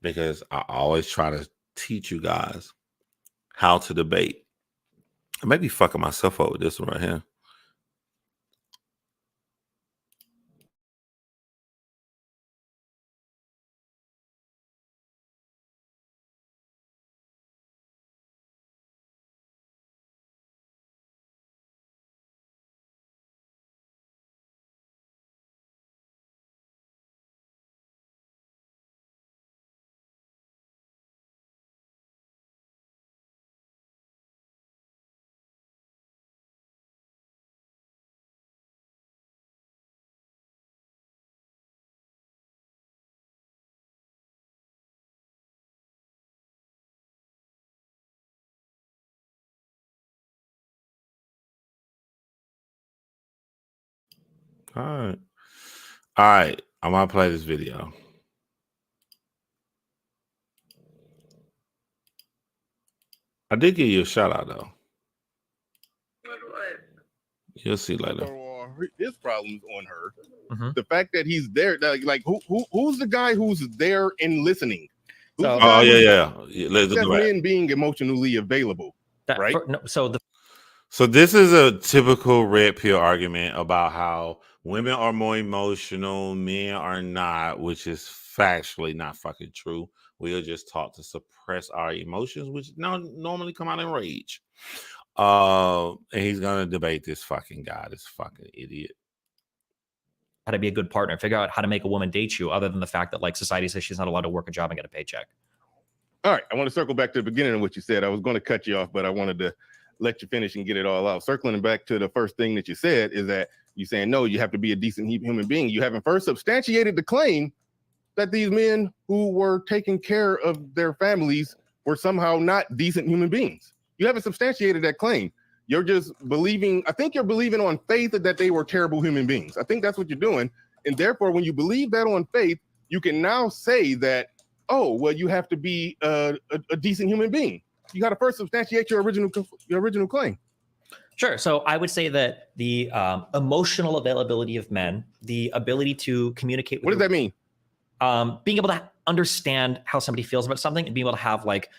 because I always try to teach you guys how to debate. I may be fucking myself up with this one right here. All right. I'm gonna play this video. I did give you a shout out though. You'll see later. His problems on her. The fact that he's there, like who's the guy who's there and listening? That's men being emotionally available, right? So this is a typical red pill argument about how women are more emotional, men are not, which is factually not fucking true. We are just taught to suppress our emotions, which normally come out in rage. And he's gonna debate this fucking guy, this fucking idiot. How to be a good partner, figure out how to make a woman date you, other than the fact that like society says she's not allowed to work a job and get a paycheck. All right, I want to circle back to the beginning of what you said. I was going to cut you off, but I wanted to let you finish and get it all out. Circling back to the first thing that you said is that you're saying, no, you have to be a decent human being. You haven't first substantiated the claim that these men who were taking care of their families were somehow not decent human beings. You haven't substantiated that claim. You're just believing, I think you're believing on faith that they were terrible human beings. I think that's what you're doing. And therefore, when you believe that on faith, you can now say that, oh, well, you have to be a decent human being. You got to first substantiate your original claim. Sure. So I would say that the emotional availability of men, the ability to communicate. What does that mean? Being able to understand how somebody feels about something and being able to have like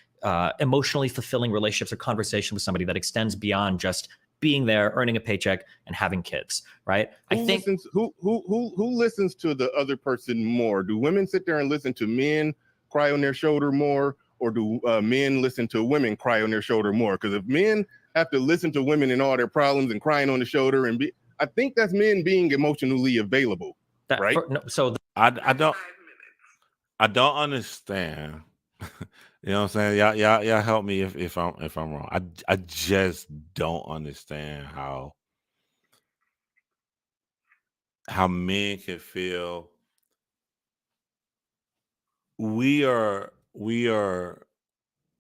emotionally fulfilling relationships or conversation with somebody that extends beyond just being there, earning a paycheck, and having kids. Right. Who listens to the other person more? Do women sit there and listen to men cry on their shoulder more, or do men listen to women cry on their shoulder more? Because if men have to listen to women and all their problems and crying on the shoulder, and I think that's men being emotionally available, right? I don't understand. You know what I'm saying? Y'all help me if I'm wrong. I just don't understand how men can feel we are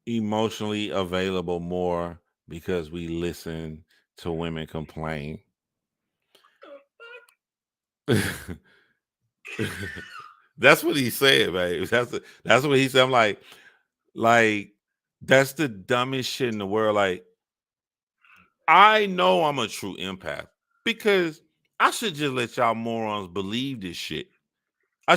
emotionally available more because we listen to women complain. That's what he said, babe. That's what he said. I'm like, Like, that's the dumbest shit in the world. Like, I know I'm a true empath because I should just let y'all morons believe this shit. I'm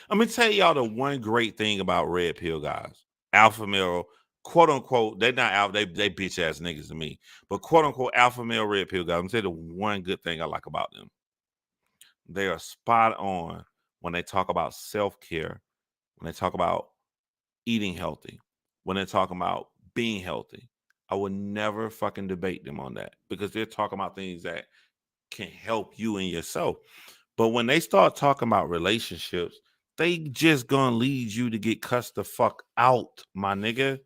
gonna tell y'all the one great thing about red pill guys, alpha male, quote unquote, they're not alpha, they bitch ass niggas to me, but quote unquote alpha male red pill guys. I'm gonna tell you the one good thing I like about them. They are spot on when they talk about self-care, when they talk about eating healthy, when they're talking about being healthy. I would never fucking debate them on that because they're talking about things that can help you and yourself. But when they start talking about relationships, they just gonna lead you to get cussed the fuck out, my nigga.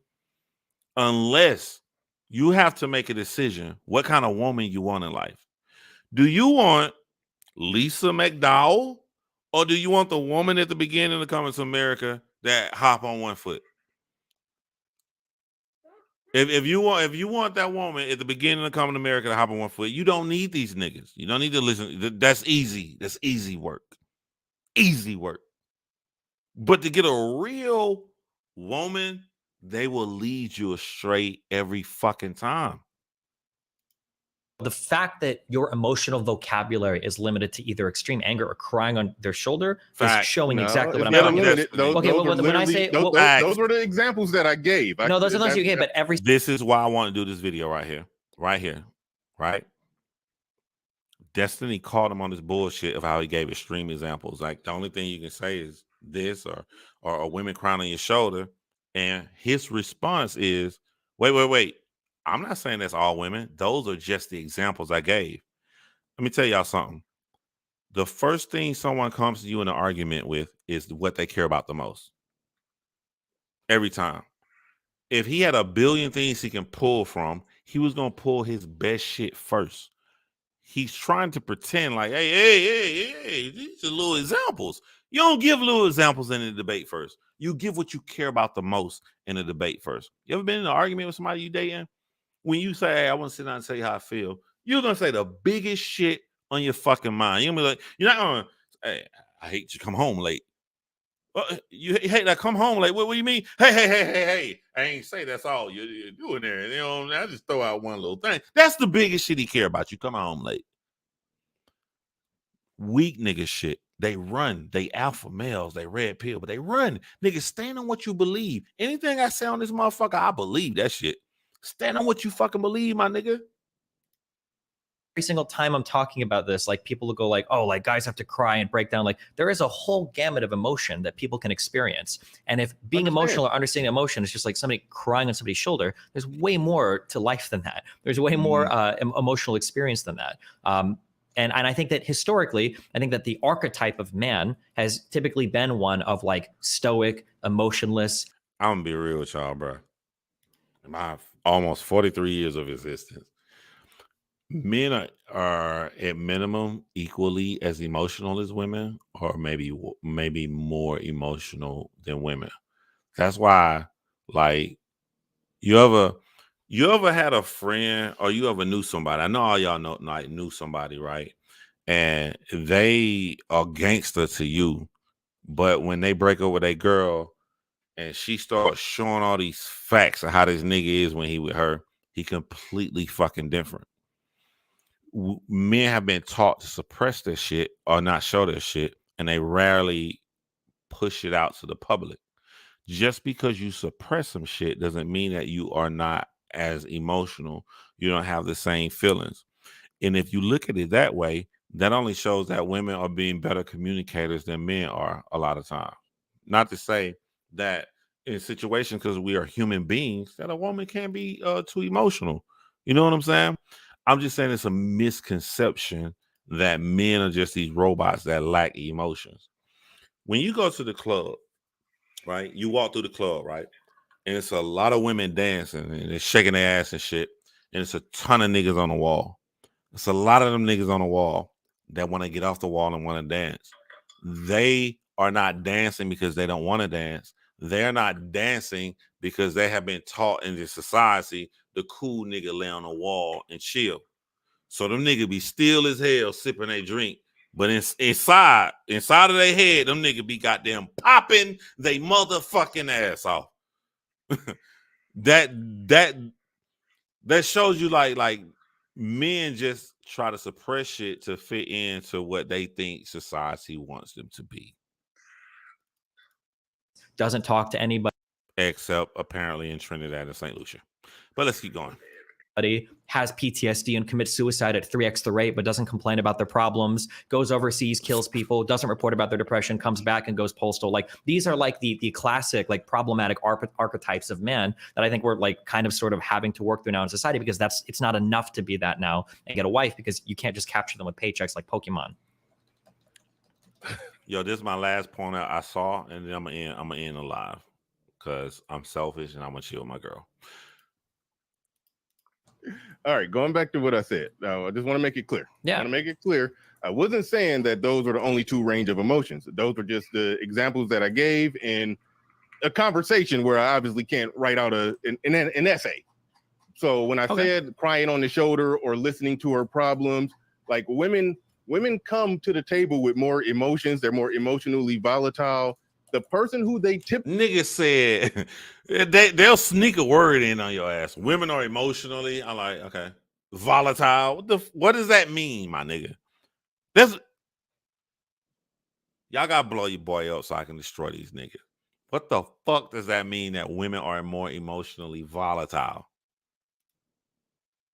Unless you have to make a decision what kind of woman you want in life. Do you want Lisa McDowell, or do you want the woman at the beginning of Coming to America that hop on one foot? If you want that woman at the beginning of Coming to America to hop on one foot, you don't need these niggas. You don't need to listen. That's easy. That's easy work. Easy work. But to get a real woman, they will lead you astray every fucking time. The fact that your emotional vocabulary is limited to either extreme anger or crying on their shoulder is showing exactly what I'm talking about. Okay, when I say those were the examples that I gave. No, those are the ones you gave, but every this is why I want to do this video right here. Right? Destiny caught him on this bullshit of how he gave extreme examples. Like the only thing you can say is this or women crying on your shoulder. And his response is, wait. I'm not saying that's all women. Those are just the examples I gave. Let me tell y'all something. The first thing someone comes to you in an argument with is what they care about the most. Every time. If he had a billion things he can pull from, he was going to pull his best shit first. He's trying to pretend like, hey, these are little examples. You don't give little examples in the debate first. You give what you care about the most in the debate first. You ever been in an argument with somebody you dating? When you say, hey, I want to sit down and tell you how I feel, you're going to say the biggest shit on your fucking mind. You're going to be like, you're not going to, hey, I hate you come home late. You hate that come home late. What do you mean? Hey. I ain't say that's all you're doing there. You know, I just throw out one little thing. That's the biggest shit he care about. You come home late. Weak nigga shit. They run. They alpha males. They red pill, but they run. Niggas, stand on what you believe. Anything I say on this motherfucker, I believe that shit. Stand on what you fucking believe, my nigga. Every single time I'm talking about this, like people will go like, oh, like guys have to cry and break down. Like there is a whole gamut of emotion that people can experience. And if being emotional or understanding emotion is just like somebody crying on somebody's shoulder, there's way more to life than that. There's way more emotional experience than that. And I think that historically, I think that the archetype of man has typically been one of like stoic, emotionless. I'm gonna be real with y'all, bro. In my almost 43 years of existence, men are at minimum equally as emotional as women, or maybe more emotional than women. That's why, like, you ever had a friend, or you ever knew somebody? I know all y'all know, like, knew somebody, right? And they are gangster to you, but when they break up with a girl and she starts showing all these facts of how this nigga is when he with her, he completely fucking different. Men have been taught to suppress their shit or not show their shit, and they rarely push it out to the public. Just because you suppress some shit doesn't mean that you are not as emotional. You don't have the same feelings. And if you look at it that way, that only shows that women are being better communicators than men are a lot of times. Not to say that in situations, because we are human beings, that a woman can't be too emotional. You know what I'm saying? I'm just saying it's a misconception that men are just these robots that lack emotions. When you go to the club, right? You walk through the club, right? And it's a lot of women dancing and they're shaking their ass and shit. And it's a ton of niggas on the wall. It's a lot of them niggas on the wall that want to get off the wall and want to dance. They are not dancing because they don't want to dance. They're not dancing because they have been taught in this society the cool nigga lay on the wall and chill. So them niggas be still as hell sipping a drink. But inside of their head, them niggas be goddamn popping they motherfucking ass off. that shows you like men just try to suppress shit to fit into what they think society wants them to be. Doesn't talk to anybody. Except apparently in Trinidad and St. Lucia. But let's keep going. Has PTSD and commits suicide at 3x the rate, but doesn't complain about their problems, goes overseas, kills people, doesn't report about their depression, comes back and goes postal. Like these are like the classic like problematic archetypes of men that I think we're like kind of sort of having to work through now in society, because it's not enough to be that now and get a wife, because you can't just capture them with paychecks like Pokemon. Yo, this is my last point I saw, and then I'm gonna end alive because I'm selfish and I'm gonna chill with my girl. All right, going back to what I said. Now, I just want to make it clear. Yeah. I want to make it clear. I wasn't saying that those were the only two range of emotions. Those were just the examples that I gave in a conversation where I obviously can't write out an essay. So when I said crying on the shoulder or listening to her problems, like women come to the table with more emotions. They're more emotionally volatile. The person who they tip niggas said they'll sneak a word in on your ass. Women are emotionally. I'm like, okay, volatile. What does that mean, my nigga? Y'all gotta blow your boy up so I can destroy these niggas. What the fuck does that mean that women are more emotionally volatile?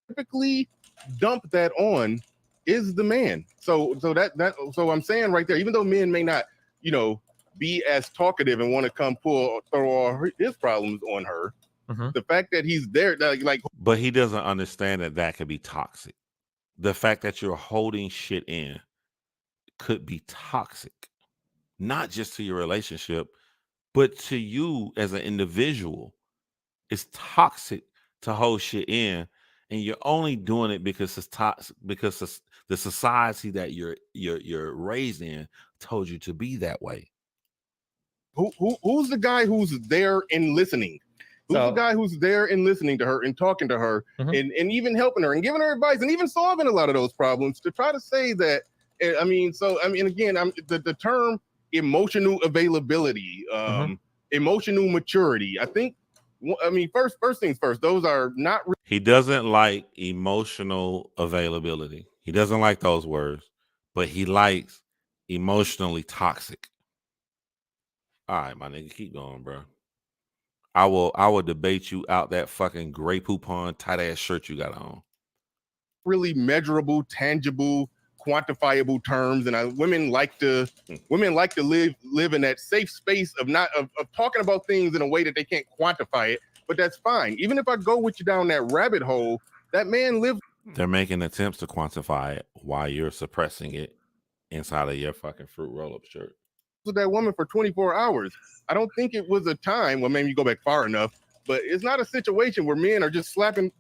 Typically dump that on is the man. So I'm saying right there, even though men may not, be as talkative and want to throw all his problems on her, the fact that he's there, but he doesn't understand that could be toxic. The fact that you're holding shit in could be toxic, not just to your relationship, but to you as an individual. It's toxic to hold shit in, and you're only doing it because it's toxic, because the society that you're raised in told you to be that way. Who's the guy who's there and listening? Who's the guy who's there and listening to her and talking to her and even helping her and giving her advice and even solving a lot of those problems? To try to say that, again, the term emotional availability, emotional maturity. First things first, those are not. He doesn't like emotional availability. He doesn't like those words, but he likes emotionally toxic. All right, my nigga, keep going, bro. I will debate you out that fucking gray poupon tight ass shirt you got on. Really measurable, tangible, quantifiable terms, and women like to live in that safe space of talking about things in a way that they can't quantify it. But that's fine. Even if I go with you down that rabbit hole, that man lived. They're making attempts to quantify it while you're suppressing it inside of your fucking fruit roll-up shirt. With that woman for 24 hours. I don't think it was a time, well, maybe you go back far enough, but it's not a situation where men are just popping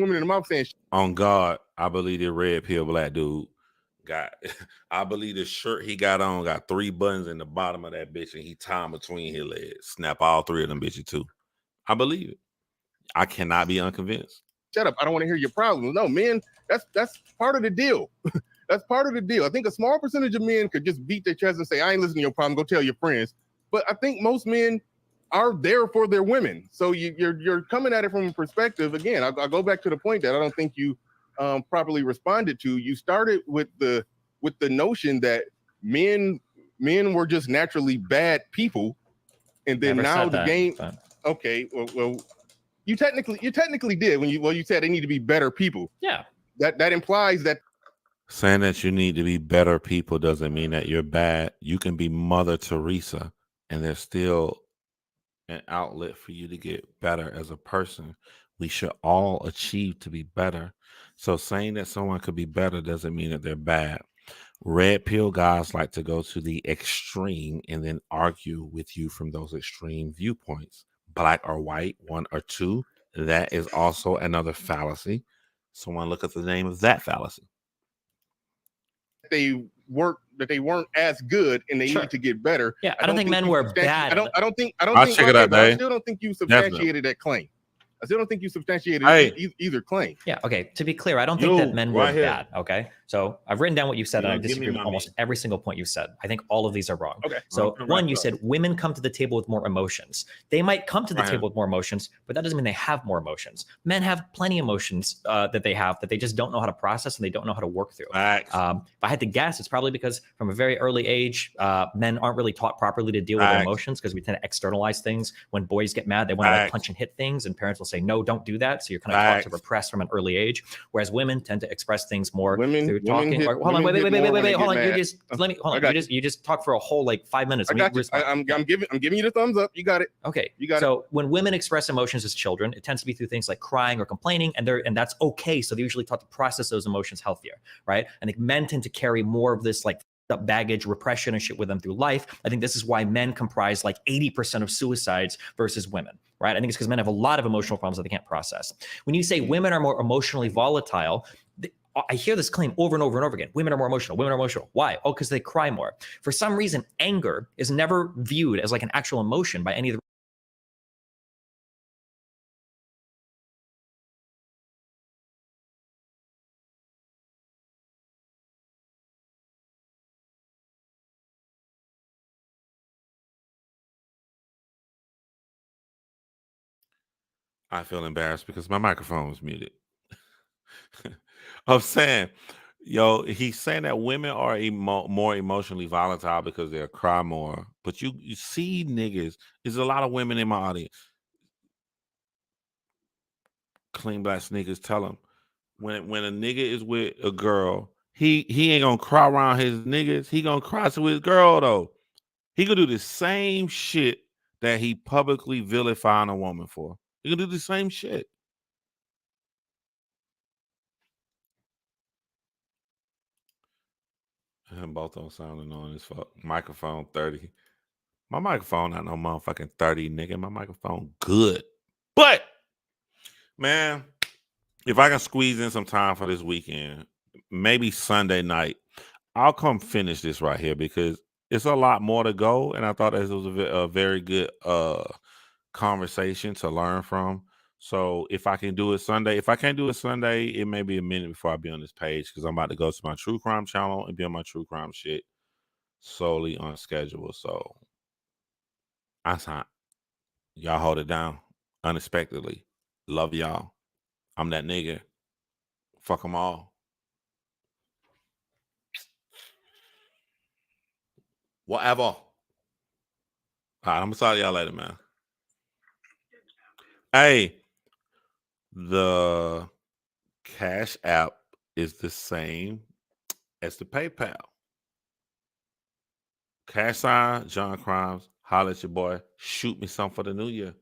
women in the mouth saying, on God, I believe the red pill black dude I believe the shirt he got on got 3 buttons in the bottom of that bitch, and he tied between his legs. Snap all 3 of them bitches too. I believe it. I cannot be unconvinced. Shut up. I don't want to hear your problems. No, men, that's part of the deal. That's part of the deal. I think a small percentage of men could just beat their chest and say, I ain't listening to your problem. Go tell your friends. But I think most men are there for their women. So you're coming at it from a perspective. Again, I'll go back to the point that I don't think you properly responded to. You started with the notion that men were just naturally bad people. And then now the game. Okay, well, you technically did when you said they need to be better people. Yeah. That implies that. Saying that you need to be better people doesn't mean that you're bad. You can be Mother Teresa, and there's still an outlet for you to get better as a person. We should all achieve to be better. So saying that someone could be better doesn't mean that they're bad. Red pill guys like to go to the extreme and then argue with you from those extreme viewpoints. Black or white, 1 or 2. That is also another fallacy. Someone look at the name of that fallacy. They weren't as good and they need to get better. Yeah, I don't think men were bad. I don't think I still don't think you substantiated that claim. I still don't think you substantiated either claim. Yeah, okay. To be clear, I don't think that men were bad. Okay. So I've written down what you said, and I give me disagree with my almost meat. every single point you said. I think all of these are wrong. Okay. So I'm one, right you up. said women come to the table with more emotions. They might come to the Right. table with more emotions, but that doesn't mean they have more emotions. Men have plenty of emotions that they just don't know how to process and they don't know how to work through. Facts. If I had to guess, it's probably because from a very early age, men aren't really taught properly to deal with their Facts. emotions because we tend to externalize things. When boys get mad, they want to like Facts. punch and hit things, and parents will say, no, don't do that. So you're kind of taught to Facts. repress from an early age. Whereas women tend to express things more Women through talking. hit- Hold on, women hit more when they hold get on. You mad. just let me hold I on. got You just talk for a whole like 5 minutes. I Let me got you. respond. I'm giving you the thumbs up. You got it. Okay. You got so when women express emotions as children, it tends to be through things like crying or complaining, and that's okay. So they're usually taught to process those emotions healthier, right? I think men tend to carry more of this like up baggage, repression, and shit with them through life. I think this is why men comprise like 80% of suicides versus women, right? I think it's because men have a lot of emotional problems that they can't process. When you say women are more emotionally volatile, I hear this claim over and over and over again. Women are more emotional. Women are emotional. Why? Oh, because they cry more. For some reason, anger is never viewed as like an actual emotion by any of the I feel embarrassed because my microphone was muted. I'm saying, yo, he's saying that women are more emotionally volatile because they'll cry more. But you see, niggas, there's a lot of women in my audience. Clean black sneakers, tell them when a nigga is with a girl, he ain't gonna cry around his niggas. He gonna cry to his girl though. He gonna do the same shit that he publicly vilifying a woman for. He gonna do the same shit. And both of them sounding on his fuck microphone 30. My microphone not no motherfucking 30, nigga. My microphone good. But man, if I can squeeze in some time for this weekend, maybe Sunday night, I'll come finish this right here because it's a lot more to go. And I thought this was a very good conversation to learn from. So if I can do it Sunday, if I can't do it Sunday, it may be a minute before I be on this page because I'm about to go to my true crime channel and be on my true crime shit solely on schedule. So I thought y'all hold it down unexpectedly. Love y'all. I'm that nigga. Fuck them all. Whatever. All right, I'm gonna talk to y'all later, man. Hey, the Cash App is the same as the PayPal. Cash sign, John Crimes, holla at your boy. Shoot me some for the new year.